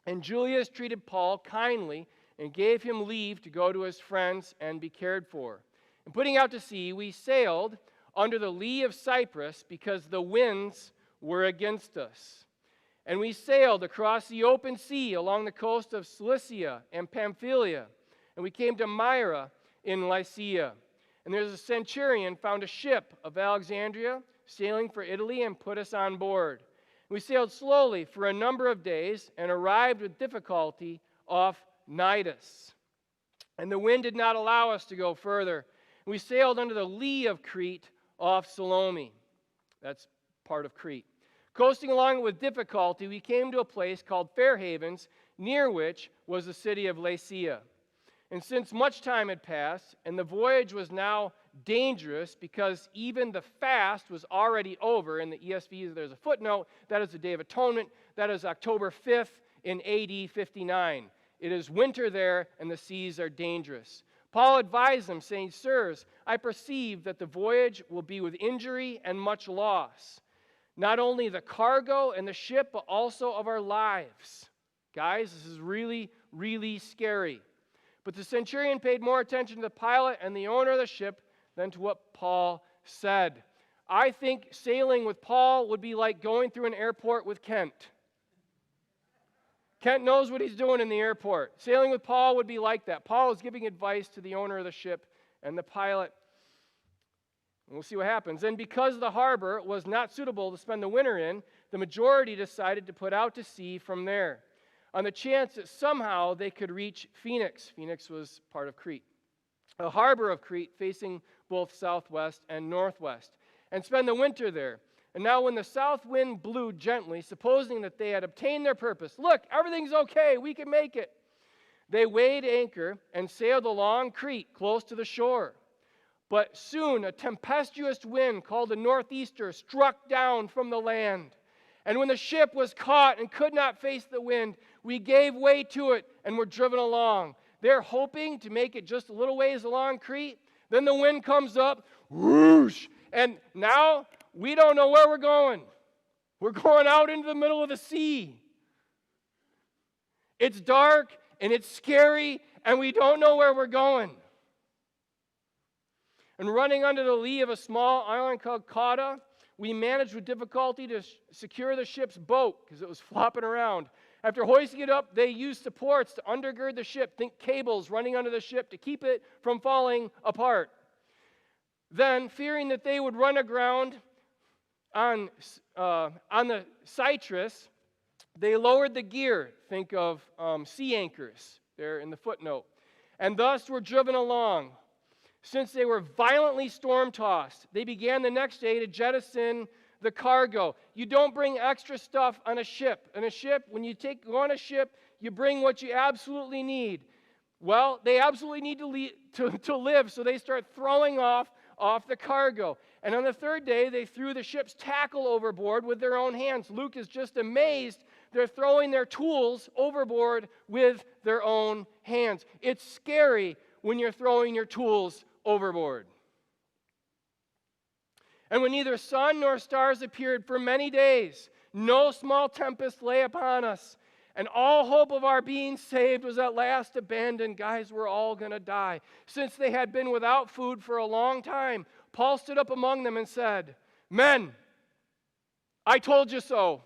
and Julius treated Paul kindly and gave him leave to go to his friends and be cared for. And putting out to sea, we sailed under the lee of Cyprus because the winds were against us. And we sailed across the open sea along the coast of Cilicia and Pamphylia, and we came to Myra in Lycia. And there's a centurion found a ship of Alexandria sailing for Italy and put us on board. We sailed slowly for a number of days and arrived with difficulty off Cnidus. And the wind did not allow us to go further. We sailed under the lee of Crete off Salome. That's part of Crete. Coasting along with difficulty, we came to a place called Fair Havens, near which was the city of Lasea. And since much time had passed, and the voyage was now dangerous because even the fast was already over, in the ESV there's a footnote, that is the Day of Atonement, that is October 5th in AD 59. It is winter there, and the seas are dangerous. Paul advised them, saying, "Sirs, I perceive that the voyage will be with injury and much loss, not only the cargo and the ship, but also of our lives." Guys, this is really, really scary. But the centurion paid more attention to the pilot and the owner of the ship than to what Paul said. I think sailing with Paul would be like going through an airport with Kent. Kent knows what he's doing in the airport. Sailing with Paul would be like that. Paul is giving advice to the owner of the ship and the pilot. And we'll see what happens. And because the harbor was not suitable to spend the winter in, the majority decided to put out to sea from there on the chance that somehow they could reach Phoenix. Phoenix was part of Crete, a harbor of Crete facing both southwest and northwest, and spend the winter there. And now when the south wind blew gently, supposing that they had obtained their purpose, look, everything's okay, we can make it. They weighed anchor and sailed along Crete, close to the shore. But soon a tempestuous wind called a northeaster struck down from the land. And when the ship was caught and could not face the wind, we gave way to it and were driven along. They're hoping to make it just a little ways along Crete. Then the wind comes up, whoosh, and now we don't know where we're going. We're going out into the middle of the sea. It's dark and it's scary and we don't know where we're going. And running under the lee of a small island called Cauda, we managed with difficulty to secure the ship's boat because it was flopping around. After hoisting it up, they used supports to undergird the ship, think cables running under the ship to keep it from falling apart. Then, fearing that they would run aground on the Citrus, they lowered the gear, think of sea anchors there in the footnote, and thus were driven along. Since they were violently storm-tossed, they began the next day to jettison the cargo. You don't bring extra stuff on a ship. On a ship, when you go on a ship, you bring what you absolutely need. Well, they absolutely need to live, so they start throwing off the cargo. And on the third day, they threw the ship's tackle overboard with their own hands. Luke is just amazed. They're throwing their tools overboard with their own hands. It's scary when you're throwing your tools overboard. And when neither sun nor stars appeared for many days, no small tempest lay upon us, and all hope of our being saved was at last abandoned. Guys, we're all going to die. Since they had been without food for a long time, Paul stood up among them and said, "Men, I told you so.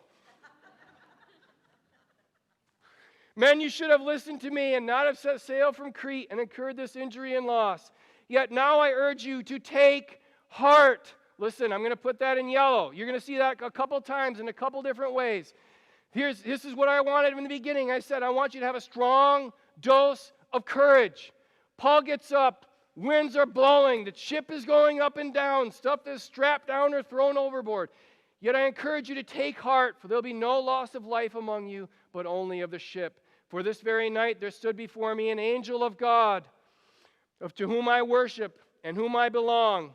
Men, you should have listened to me and not have set sail from Crete and incurred this injury and loss. Yet now I urge you to take heart." Listen, I'm going to put that in yellow. You're going to see that a couple times in a couple different ways. This is what I wanted in the beginning. I said, I want you to have a strong dose of courage. Paul gets up. Winds are blowing. The ship is going up and down. Stuff is strapped down or thrown overboard. Yet I encourage you to take heart, for there will be no loss of life among you, but only of the ship. For this very night there stood before me an angel of God, to whom I worship and whom I belong.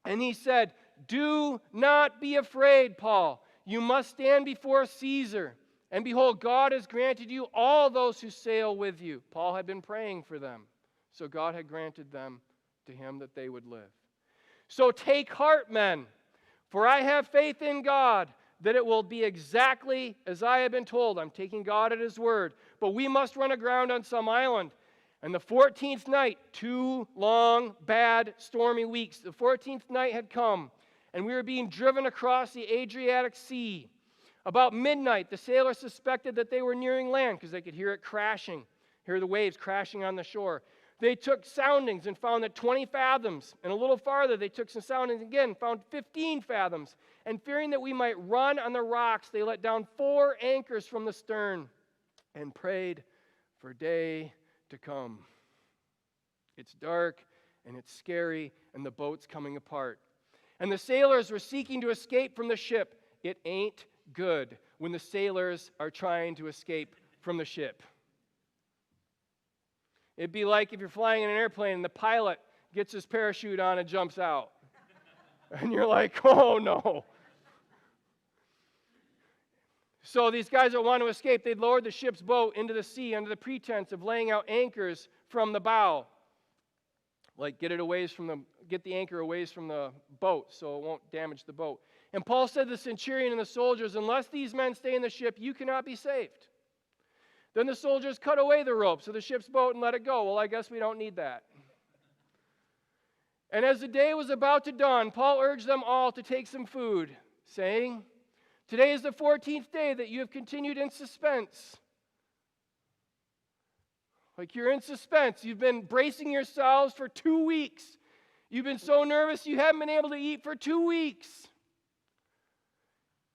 And he said, "Do not be afraid, Paul. You must stand before Caesar. And behold, God has granted you all those who sail with you." Paul had been praying for them. So God had granted them to him that they would live. "So take heart, men, for I have faith in God that it will be exactly as I have been told." I'm taking God at his word. "But we must run aground on some island. And the 14th night," 2 long, bad, stormy weeks, "the 14th night had come, and we were being driven across the Adriatic Sea. About midnight, the sailors suspected that they were nearing land because they could hear it crashing, hear the waves crashing on the shore. They took soundings and found that 20 fathoms, and a little farther they took some soundings again, found 15 fathoms. And fearing that we might run on the rocks, they let down 4 anchors from the stern and prayed for day to come." It's dark and it's scary and the boat's coming apart. And the sailors were seeking to escape from the ship. It ain't good when the sailors are trying to escape from the ship. It'd be like if you're flying in an airplane and the pilot gets his parachute on and jumps out. And you're like, oh no. So these guys that want to escape, they'd lowered the ship's boat into the sea under the pretense of laying out anchors from the bow. Like get the anchor away from the boat so it won't damage the boat. And Paul said to the centurion and the soldiers, "Unless these men stay in the ship, you cannot be saved." Then the soldiers cut away the ropes of the ship's boat and let it go. Well, I guess we don't need that. And as the day was about to dawn, Paul urged them all to take some food, saying, "Today is the 14th day that you have continued in suspense." Like you're in suspense. You've been bracing yourselves for 2 weeks. You've been so nervous you haven't been able to eat for 2 weeks.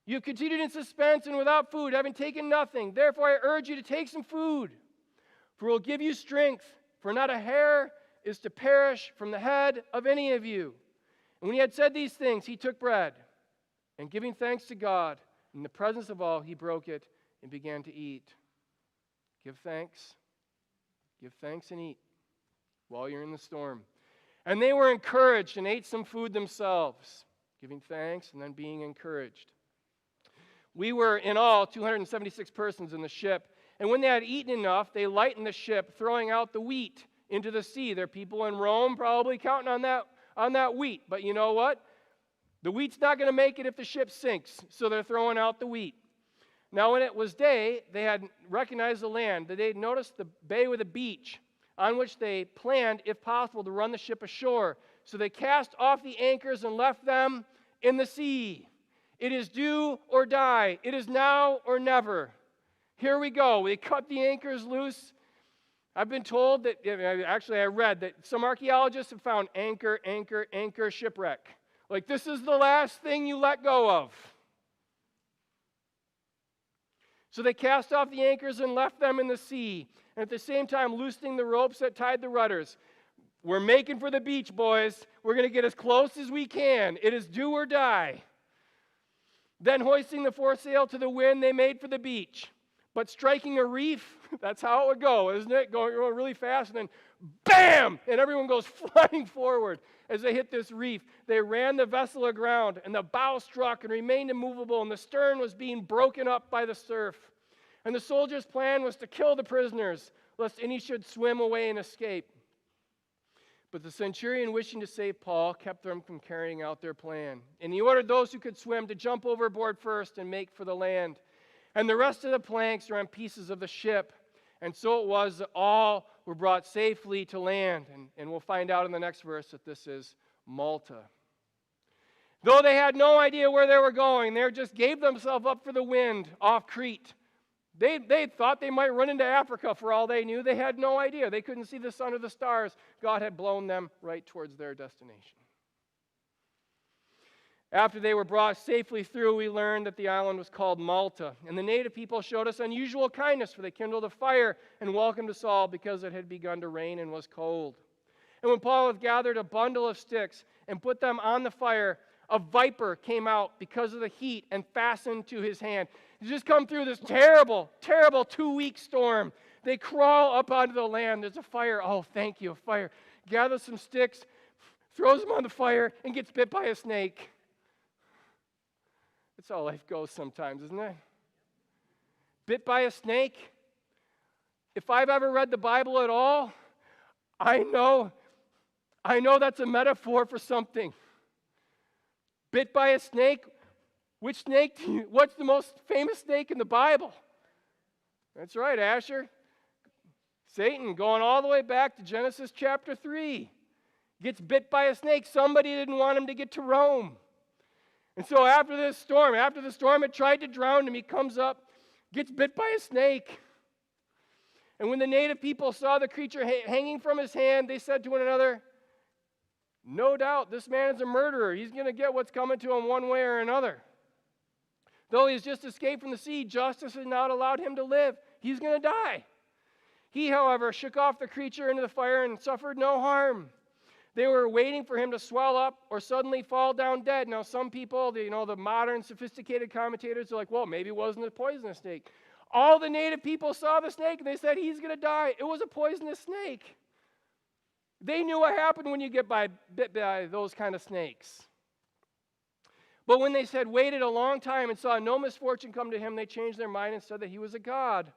You have continued in suspense and without food, having taken nothing. Therefore I urge you to take some food, for it will give you strength, for not a hair is to perish from the head of any of you. And when he had said these things, he took bread, and giving thanks to God, in the presence of all, he broke it and began to eat. Give thanks and eat while you're in the storm. And they were encouraged and ate some food themselves, giving thanks and then being encouraged. We were in all 276 persons in the ship, and when they had eaten enough, they lightened the ship, throwing out the wheat into the sea. There are people in Rome probably counting on that wheat, but you know what? The wheat's not going to make it if the ship sinks, so they're throwing out the wheat. Now when it was day, they had recognized the land. They had noticed the bay with a beach, on which they planned, if possible, to run the ship ashore. So they cast off the anchors and left them in the sea. It is do or die. It is now or never. Here we go. We cut the anchors loose. I've been told that, actually I read that some archaeologists have found anchor, shipwreck. Like this is the last thing you let go of. So they cast off the anchors and left them in the sea, and at the same time loosening the ropes that tied the rudders. We're making for the beach, boys. We're going to get as close as we can. It is do or die. Then hoisting the foresail to the wind, they made for the beach. But striking a reef, that's how it would go, isn't it? Going really fast, and then bam! And everyone goes flying forward as they hit this reef. They ran the vessel aground, and the bow struck and remained immovable, and the stern was being broken up by the surf. And the soldiers' plan was to kill the prisoners, lest any should swim away and escape. But the centurion, wishing to save Paul, kept them from carrying out their plan. And he ordered those who could swim to jump overboard first and make for the land. And the rest of the planks were on pieces of the ship. And so it was that all were brought safely to land. And we'll find out in the next verse that this is Malta. Though they had no idea where they were going, they just gave themselves up for the wind off Crete. They thought they might run into Africa for all they knew. They had no idea. They couldn't see the sun or the stars. God had blown them right towards their destination. After they were brought safely through, we learned that the island was called Malta. And the native people showed us unusual kindness, for they kindled a fire and welcomed us all because it had begun to rain and was cold. And when Paul had gathered a bundle of sticks and put them on the fire, a viper came out because of the heat and fastened to his hand. He's just come through this terrible 2-week storm. They crawl up onto the land. There's a fire. Oh, thank you, a fire. Gathers some sticks, throws them on the fire, and gets bit by a snake. That's how life goes sometimes, isn't it? Bit by a snake. If I've ever read the Bible at all, I know that's a metaphor for something. Bit by a snake. Which snake what's the most famous snake in the Bible? That's right, Asher. Satan, going all the way back to Genesis chapter 3. Gets bit by a snake. Somebody didn't want him to get to Rome. And so after the storm it tried to drown him. He comes up, gets bit by a snake. And when the native people saw the creature hanging from his hand, they said to one another, "No doubt this man is a murderer. He's going to get what's coming to him one way or another. Though he's just escaped from the sea, justice has not allowed him to live. He's going to die." He, however, shook off the creature into the fire and suffered no harm. They were waiting for him to swell up or suddenly fall down dead. Now, some people, the modern sophisticated commentators are like, well, maybe it wasn't a poisonous snake. All the native people saw the snake and they said, he's going to die. It was a poisonous snake. They knew what happened when you get bit by those kind of snakes. But when they waited a long time and saw no misfortune come to him, they changed their mind and said that he was a god.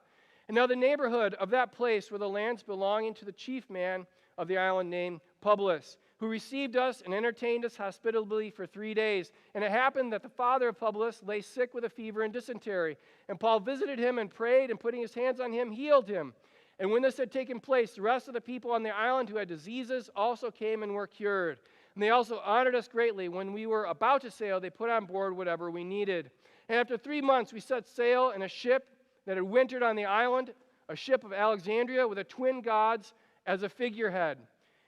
And now the neighborhood of that place were the lands belonging to the chief man of the island named Publius, who received us and entertained us hospitably for 3 days. And it happened that the father of Publius lay sick with a fever and dysentery. And Paul visited him and prayed, and putting his hands on him, healed him. And when this had taken place, the rest of the people on the island who had diseases also came and were cured. And they also honored us greatly. When we were about to sail, they put on board whatever we needed. And after 3 months, we set sail in a ship that had wintered on the island, a ship of Alexandria with the twin gods as a figurehead.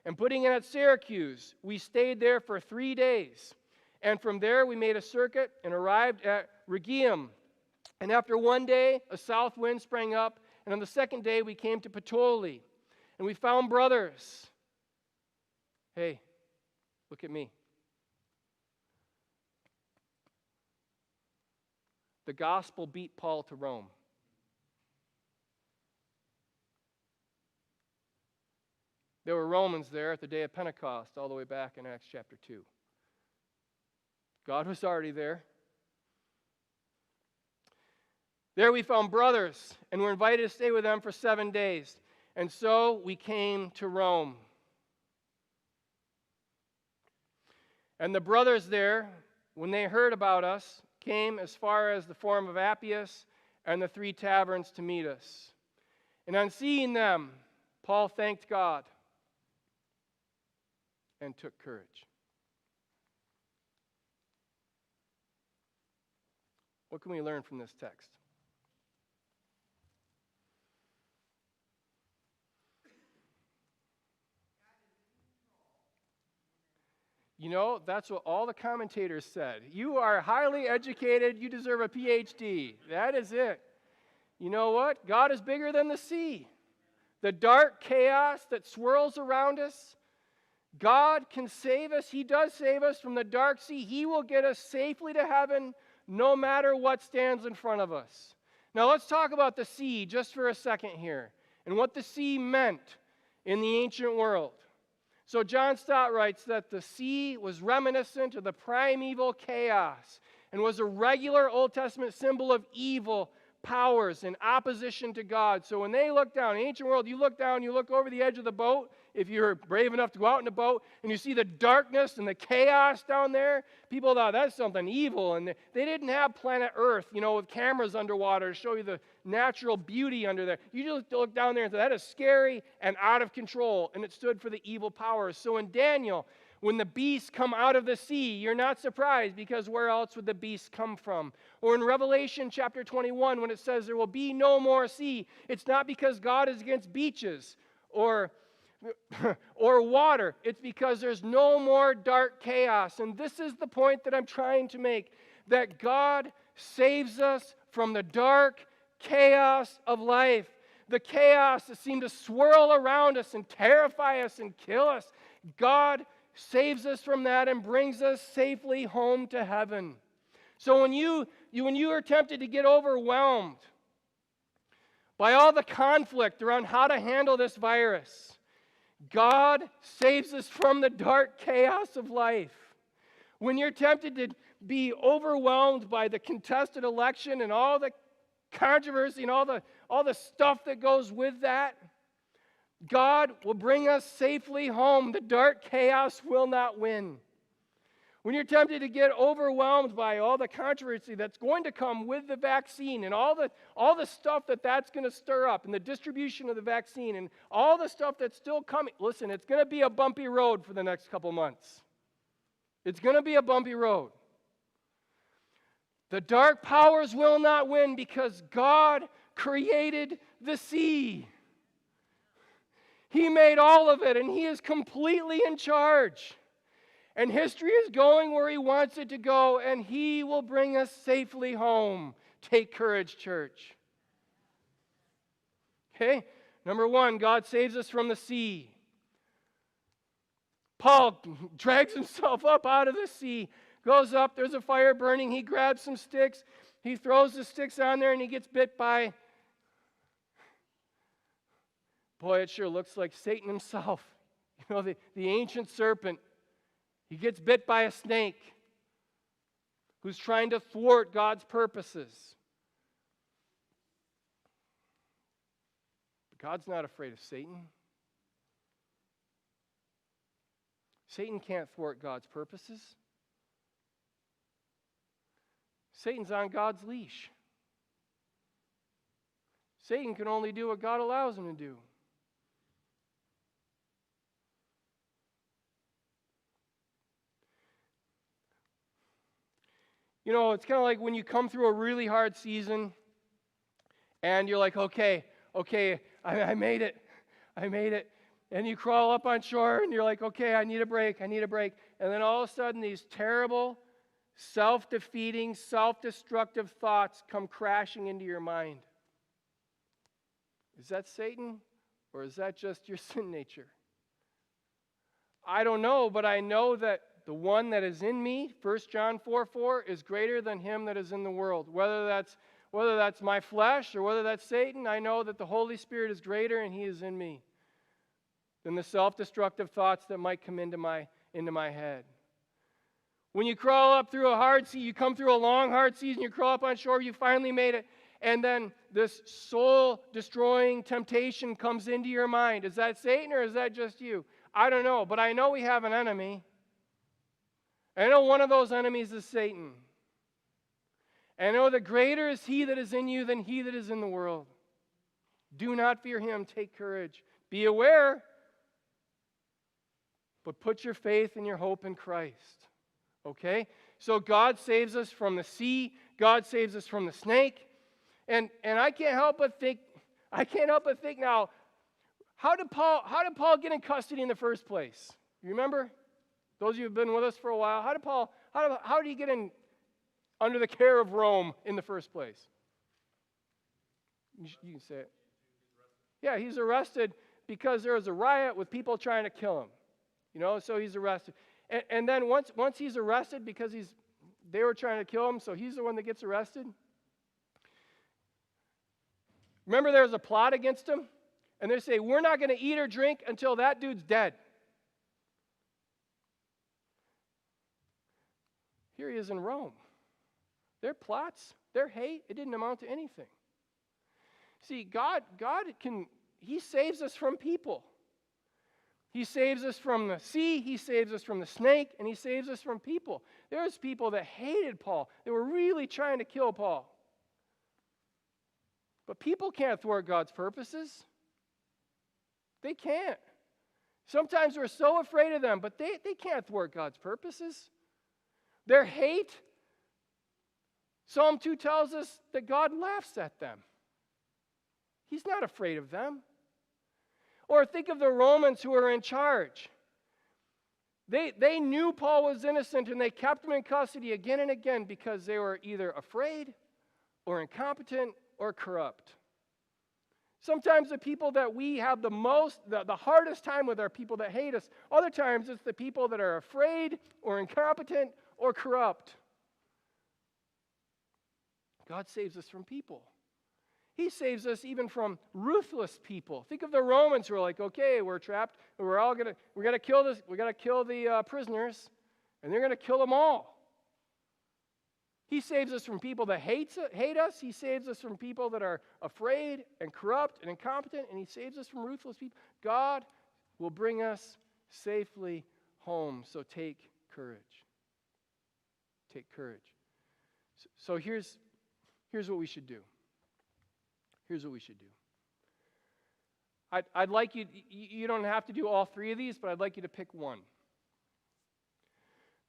And putting in at Syracuse, we stayed there for 3 days. And from there we made a circuit and arrived at Rhegium. And after one day, a south wind sprang up, and on the second day we came to Puteoli. And we found brothers. Hey, look at me. The gospel beat Paul to Rome. There were Romans there at the day of Pentecost, all the way back in Acts chapter 2. God was already there. There we found brothers, and were invited to stay with them for 7 days. And so we came to Rome. And the brothers there, when they heard about us, came as far as the Forum of Appius and the 3 taverns to meet us. And on seeing them, Paul thanked God and took courage. What can we learn from this text? You know, that's what all the commentators said. You are highly educated, you deserve a PhD. That is it. You know what? God is bigger than the sea. The dark chaos that swirls around us, God can save us. He does save us from the dark sea. He will get us safely to heaven no matter what stands in front of us. Now let's talk about the sea just for a second here and what the sea meant in the ancient world. So John Stott writes that the sea was reminiscent of the primeval chaos and was a regular Old Testament symbol of evil powers in opposition to God. So when they look down, in the ancient world, you look down, you look over the edge of the boat, if you're brave enough to go out in a boat, and you see the darkness and the chaos down there, people thought that's something evil. And they didn't have planet Earth, with cameras underwater to show you the natural beauty under there. You just look down there and say, that is scary and out of control. And it stood for the evil powers. So in Daniel, when the beasts come out of the sea, you're not surprised, because where else would the beasts come from? Or in Revelation chapter 21, when it says there will be no more sea, it's not because God is against beaches or water. It's because there's no more dark chaos. And this is the point that I'm trying to make, that God saves us from the dark chaos of life, the chaos that seemed to swirl around us and terrify us and kill us. God saves us from that and brings us safely home to heaven. So when you are tempted to get overwhelmed by all the conflict around how to handle this virus, God saves us from the dark chaos of life. When you're tempted to be overwhelmed by the contested election and all the controversy and all the stuff that goes with that, God will bring us safely home. The dark chaos will not win. When you're tempted to get overwhelmed by all the controversy that's going to come with the vaccine and all the stuff that's going to stir up and the distribution of the vaccine and all the stuff that's still coming, listen, it's going to be a bumpy road for the next couple months. It's going to be a bumpy road. The dark powers will not win because God created the sea. He made all of it, and He is completely in charge. And history is going where He wants it to go, and He will bring us safely home. Take courage, church. Okay? Number one, God saves us from the sea. Paul drags himself up out of the sea, goes up, there's a fire burning, he grabs some sticks, he throws the sticks on there, and he gets bit by, boy, it sure looks like Satan himself. The ancient serpent. He gets bit by a snake who's trying to thwart God's purposes. But God's not afraid of Satan. Satan can't thwart God's purposes. Satan's on God's leash. Satan can only do what God allows him to do. It's kind of like when you come through a really hard season and you're like, okay, I made it. And you crawl up on shore and you're like, okay, I need a break. And then all of a sudden these terrible self-defeating, self-destructive thoughts come crashing into your mind. Is that Satan, or is that just your sin nature? I don't know, but I know that the one that is in me, 1 John 4:4, is greater than him that is in the world. Whether that's my flesh or whether that's Satan, I know that the Holy Spirit is greater and he is in me than the self-destructive thoughts that might come into my head. When you crawl up through a hard sea, you come through a long, hard season, you crawl up on shore, you finally made it, and then this soul-destroying temptation comes into your mind. Is that Satan or is that just you? I don't know, but I know we have an enemy. I know one of those enemies is Satan. And I know that greater is he that is in you than he that is in the world. Do not fear him. Take courage. Be aware, but put your faith and your hope in Christ. Okay? So God saves us from the sea. God saves us from the snake. And I can't help but think now, how did Paul get in custody in the first place? You remember? Those of you who have been with us for a while, how did he get in under the care of Rome in the first place? You can say it. Yeah, he's arrested because there was a riot with people trying to kill him. So he's arrested. And then once he's arrested because they were trying to kill him, so he's the one that gets arrested. Remember there was a plot against him? And they say, we're not going to eat or drink until that dude's dead. Here he is in Rome. Their plots, their hate, it didn't amount to anything. See, God he saves us from people. He saves us from the sea, he saves us from the snake, and he saves us from people. There's people that hated Paul. They were really trying to kill Paul. But people can't thwart God's purposes. They can't. Sometimes we're so afraid of them, but they can't thwart God's purposes. Their hate, Psalm 2 tells us that God laughs at them. He's not afraid of them. Or think of the Romans who were in charge. They knew Paul was innocent and they kept him in custody again and again because they were either afraid or incompetent or corrupt. Sometimes the people that we have the hardest time with are people that hate us. Other times it's the people that are afraid or incompetent or corrupt. God saves us from people. He saves us even from ruthless people. Think of the Romans who are like, okay, we're trapped. We got to kill the prisoners, and they're going to kill them all. He saves us from people that hate us. He saves us from people that are afraid and corrupt and incompetent, and he saves us from ruthless people. God will bring us safely home. So take courage. Take courage. So here's what we should do. Here's what we should do. I'd like you don't have to do all three of these, but I'd like you to pick one.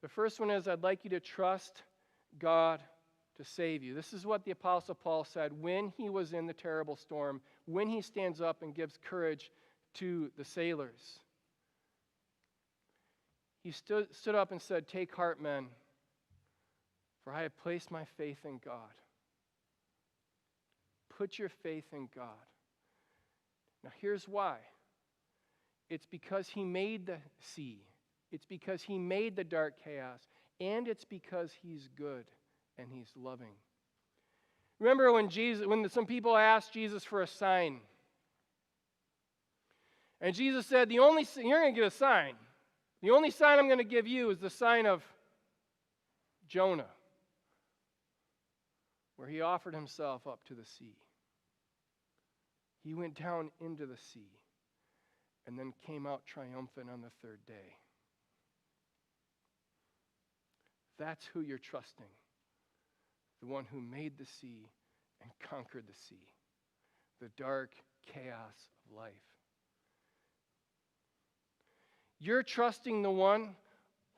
The first one is I'd like you to trust God to save you. This is what the Apostle Paul said when he was in the terrible storm, when he stands up and gives courage to the sailors. He stood up and said, "Take heart, men, for I have placed my faith in God." Put your faith in God. Now here's why. It's because he made the sea. It's because he made the dark chaos. And it's because he's good and he's loving. Remember when some people asked Jesus for a sign. And Jesus said, you're going to get a sign. The only sign I'm going to give you is the sign of Jonah, where he offered himself up to the sea. He went down into the sea and then came out triumphant on the third day. That's who you're trusting. The one who made the sea and conquered the sea. The dark chaos of life. You're trusting the one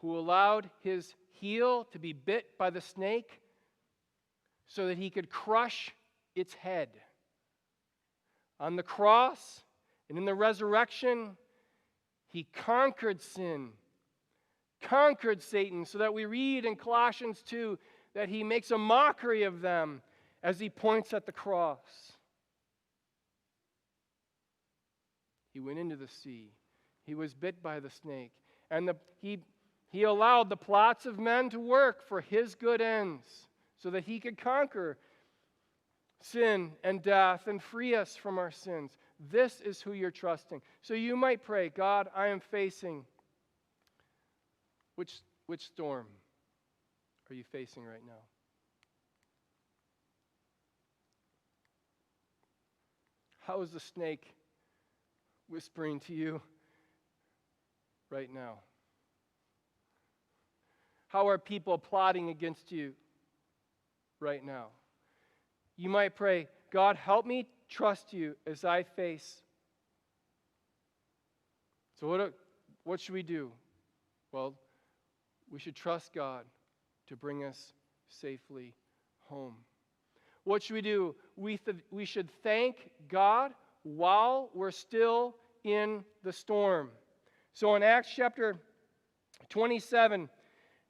who allowed his heel to be bit by the snake so that he could crush its head. On the cross and in the resurrection, he conquered sin conquered Satan, so that we read in Colossians 2 that he makes a mockery of them as he points at the cross. He went into the sea. He was bit by the snake. And he allowed the plots of men to work for his good ends so that he could conquer sin and death and free us from our sins. This is who you're trusting. So you might pray, God, I am facing. Which storm are you facing right now? How is the snake whispering to you right now? How are people plotting against you right now? You might pray, God, help me trust you as I face. So what should we do? Well, we should trust God to bring us safely home. What should we do? We should thank God while we're still in the storm. So in Acts chapter 27,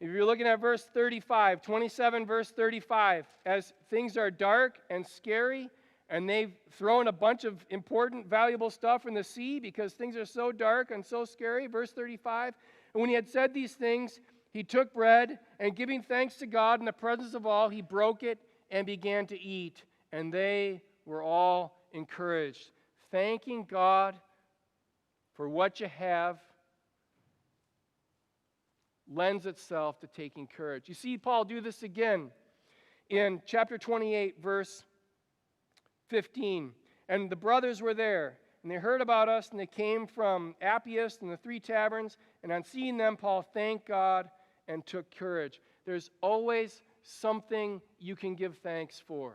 if you're looking at verse 35, 27 verse 35, as things are dark and scary, and they've thrown a bunch of important, valuable stuff in the sea because things are so dark and so scary, verse 35, and when he had said these things, he took bread, and giving thanks to God in the presence of all, he broke it and began to eat, and they were all encouraged. Thanking God for what you have lends itself to taking courage. You see Paul do this again in chapter 28, verse 15. And the brothers were there, and they heard about us, and they came from Appius and the 3 taverns, and on seeing them, Paul thanked God and took courage. There's always something you can give thanks for.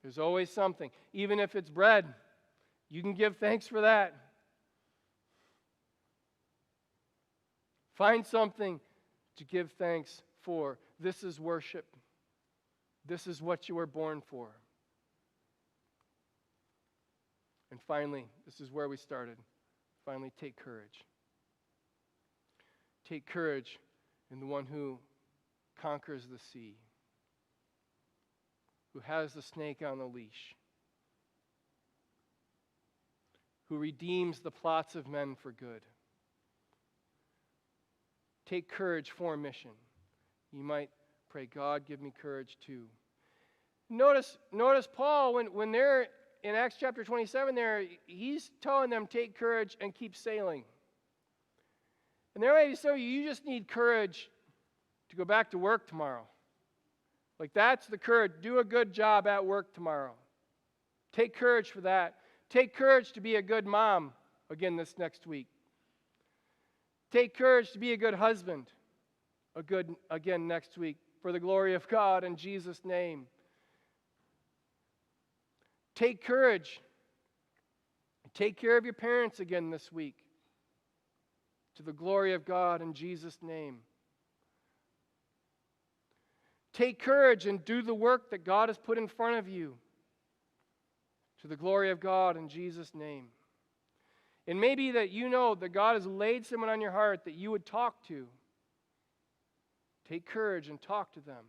There's always something. Even if it's bread, you can give thanks for that. Find something to give thanks for. This is worship. This is what you were born for. And finally, this is where we started. Finally, take courage. Take courage in the one who conquers the sea, who has the snake on the leash, who redeems the plots of men for good. Take courage for a mission. You might pray, God, give me courage too. Notice Paul, when they're in Acts chapter 27 there, he's telling them, take courage and keep sailing. And there may be some of you, you just need courage to go back to work tomorrow. Like that's the courage. Do a good job at work tomorrow. Take courage for that. Take courage to be a good mom again this next week. Take courage to be a good husband again next week for the glory of God in Jesus' name. Take courage. Take care of your parents again this week to the glory of God in Jesus' name. Take courage and do the work that God has put in front of you to the glory of God in Jesus' name. It may be that you know that God has laid someone on your heart that you would talk to. Take courage and talk to them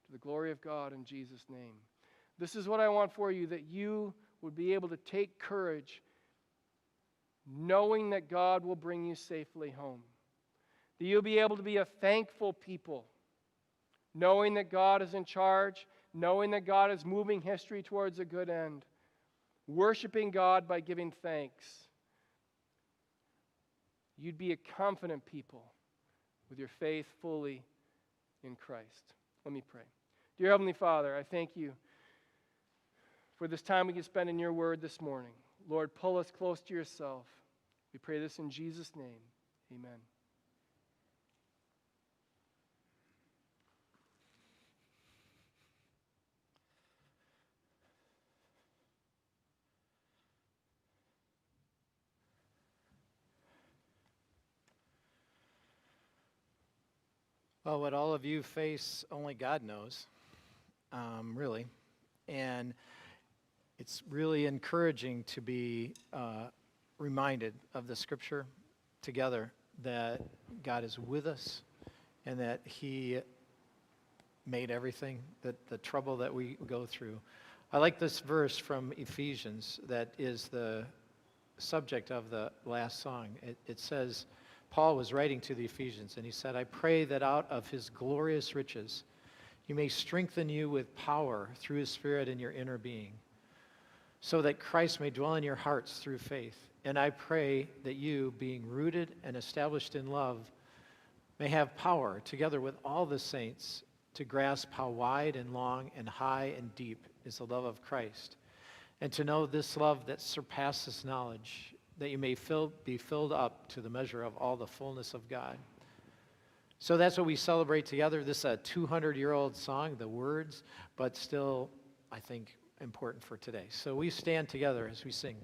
to the glory of God in Jesus' name. This is what I want for you, that you would be able to take courage knowing that God will bring you safely home. That you'll be able to be a thankful people, knowing that God is in charge, knowing that God is moving history towards a good end, worshiping God by giving thanks. You'd be a confident people with your faith fully in Christ. Let me pray. Dear Heavenly Father, I thank you for this time we can spend in your word this morning. Lord, pull us close to yourself. We pray this in Jesus' name. Amen. Well, what all of you face, only God knows, really. And it's really encouraging to be reminded of the scripture together that God is with us and that he made everything, that the trouble that we go through. I like this verse from Ephesians that is the subject of the last song. It says, Paul was writing to the Ephesians, and he said, I pray that out of his glorious riches he may strengthen you with power through his Spirit in your inner being, so that Christ may dwell in your hearts through faith. And I pray that you, being rooted and established in love, may have power, together with all the saints, to grasp how wide and long and high and deep is the love of Christ, and to know this love that surpasses knowledge, that you may be filled up to the measure of all the fullness of God. So that's what we celebrate together. This is a 200-year-old song, the words, but still, I think, important for today. So we stand together as we sing.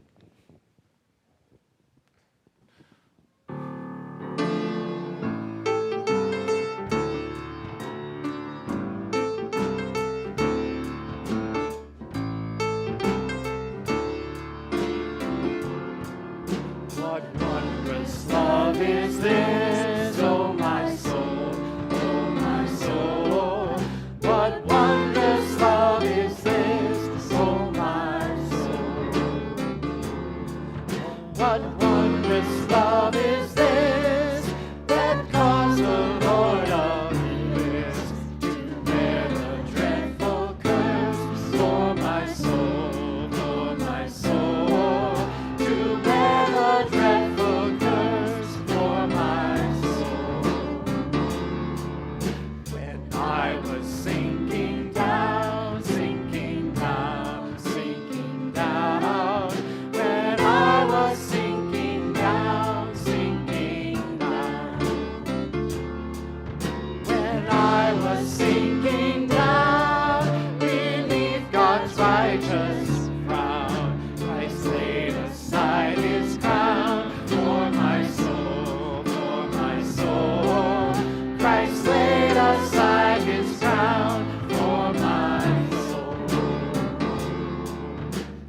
What wondrous love is this, oh my soul, oh my soul. What wondrous love is this, oh my soul. What wondrous love is this that caused the Lord of years to bear the dreadful curse for my soul, for my soul, to bear the dreadful curse for my soul. When I was sinking down, sinking down, sinking down, when I was sinking down, sinking down, when I was sinking down, beneath God's righteous frown, Christ laid aside his crown for my soul, for my soul. Christ laid aside his crown for my soul.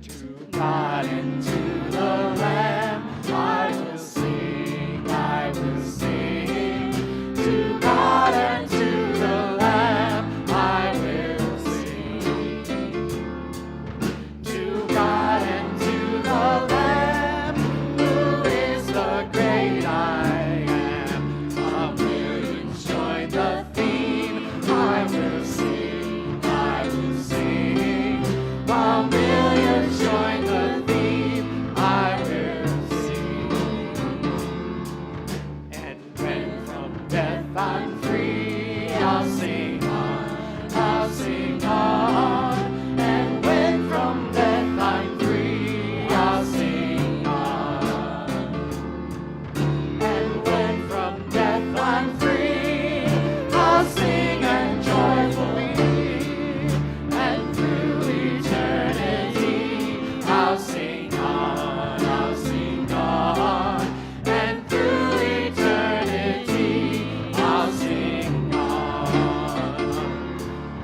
To God and to the Lamb I will sing, I will sing. To God and to the Lamb I will sing. To God and to the Lamb, who is the great I am. A million join the theme, I will sing, I will sing. A million join the theme, I will sing. And when from death I'm free, I'll sing on, I'll sing on. And when from death I'm free, I'll sing on. And when from death I'm free, I'll sing and joyfully. And through eternity, I'll sing on, I'll sing on. And through eternity, I'll sing on.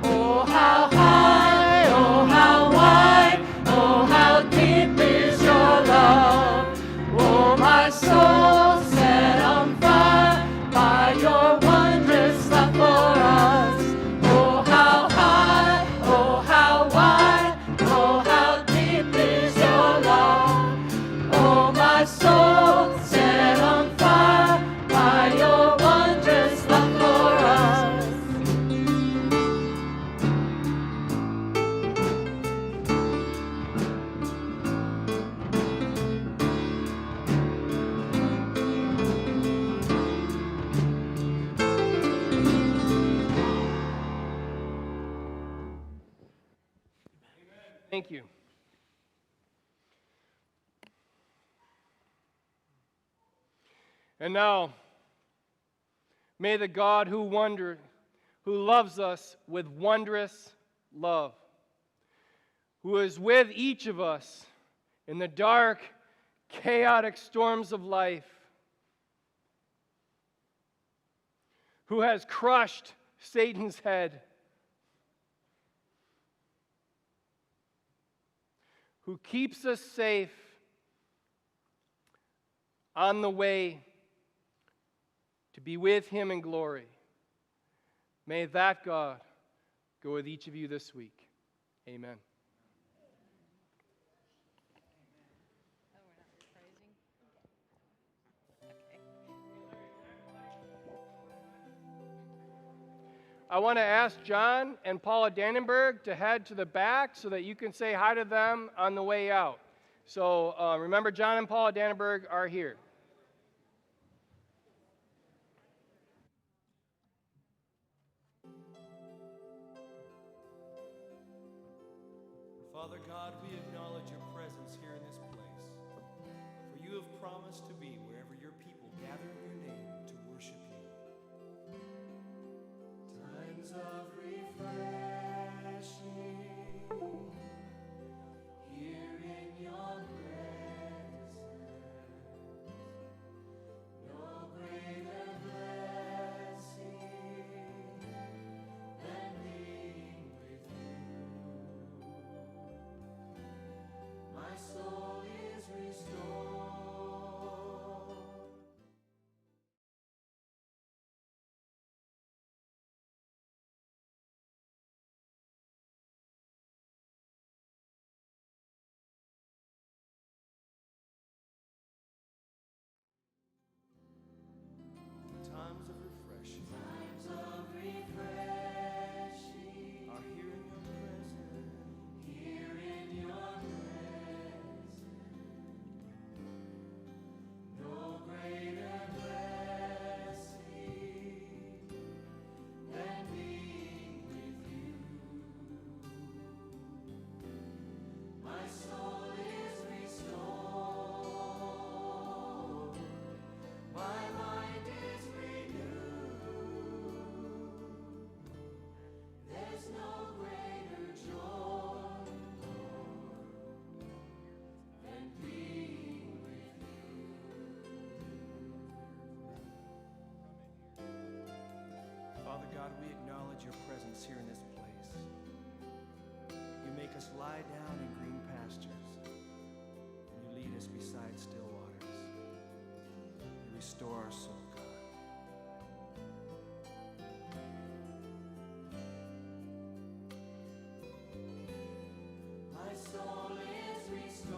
Oh, how high, oh, how wide, oh, how deep is your love. Oh, my soul set on fire by your wondrous love for us. Oh, how high, oh, how wide, oh, how deep is your love. Oh, my soul set on fire by your wondrous love for us. Thank you. And now, may the God who loves us with wondrous love, who is with each of us in the dark, chaotic storms of life, who has crushed Satan's head, who keeps us safe on the way to be with him in glory. May that God go with each of you this week. Amen. I want to ask John and Paula Dannenberg to head to the back so that you can say hi to them on the way out. So remember, John and Paula Dannenberg are here. Father God, we acknowledge your presence here in this place. For you have promised to be wherever your people gather in your name to worship you. Times of refreshing, here in your presence, no greater blessing than being with you. My soul is restored. Times of refreshing. Times of refreshing are here in your presence. Here in your presence. No greater blessing than being with you. My soul is restored. My mind is renewed. There's no greater joy, Lord, than being with you. Father God, we acknowledge your presence here in this place. You make us lie down in green pastures, and you lead us beside still waters. You restore our soul, God. My soul is restored.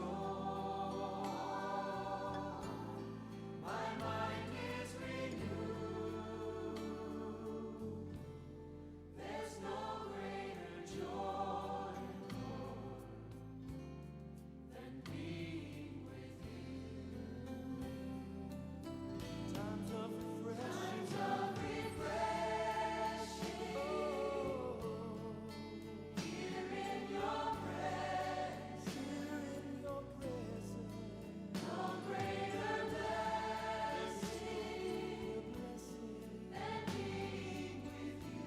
My mind is renewed. There's no greater joy, Lord, than being with you. Times of refreshing. Times of refreshing. Here in your presence. Here in your presence. No greater blessing than being with you.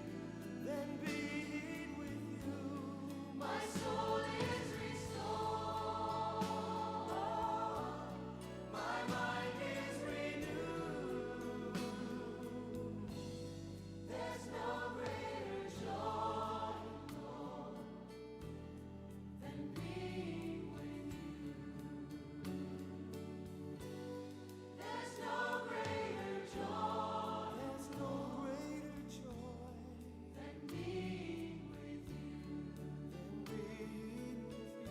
Than being with you. My soul is restored. My mind is renewed. There's no greater joy, Lord, than being with you. There's no greater joy. There's no greater joy than being with you. Than being with you.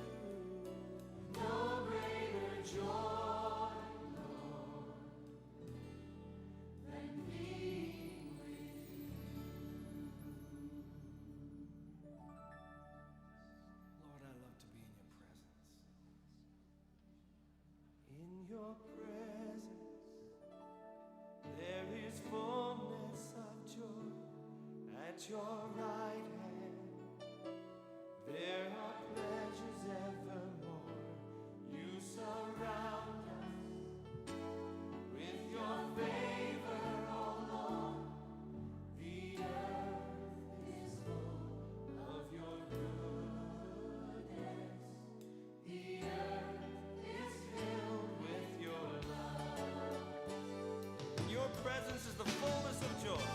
No greater joy, Lord, than being with you. Lord, I love to be in your presence. In your presence, there is fullness of joy. At your right hand, there are pleasures evermore. You surround us with your favor, oh Lord. The earth is full of your goodness. The earth is filled with your love. In your presence is the fullness of joy.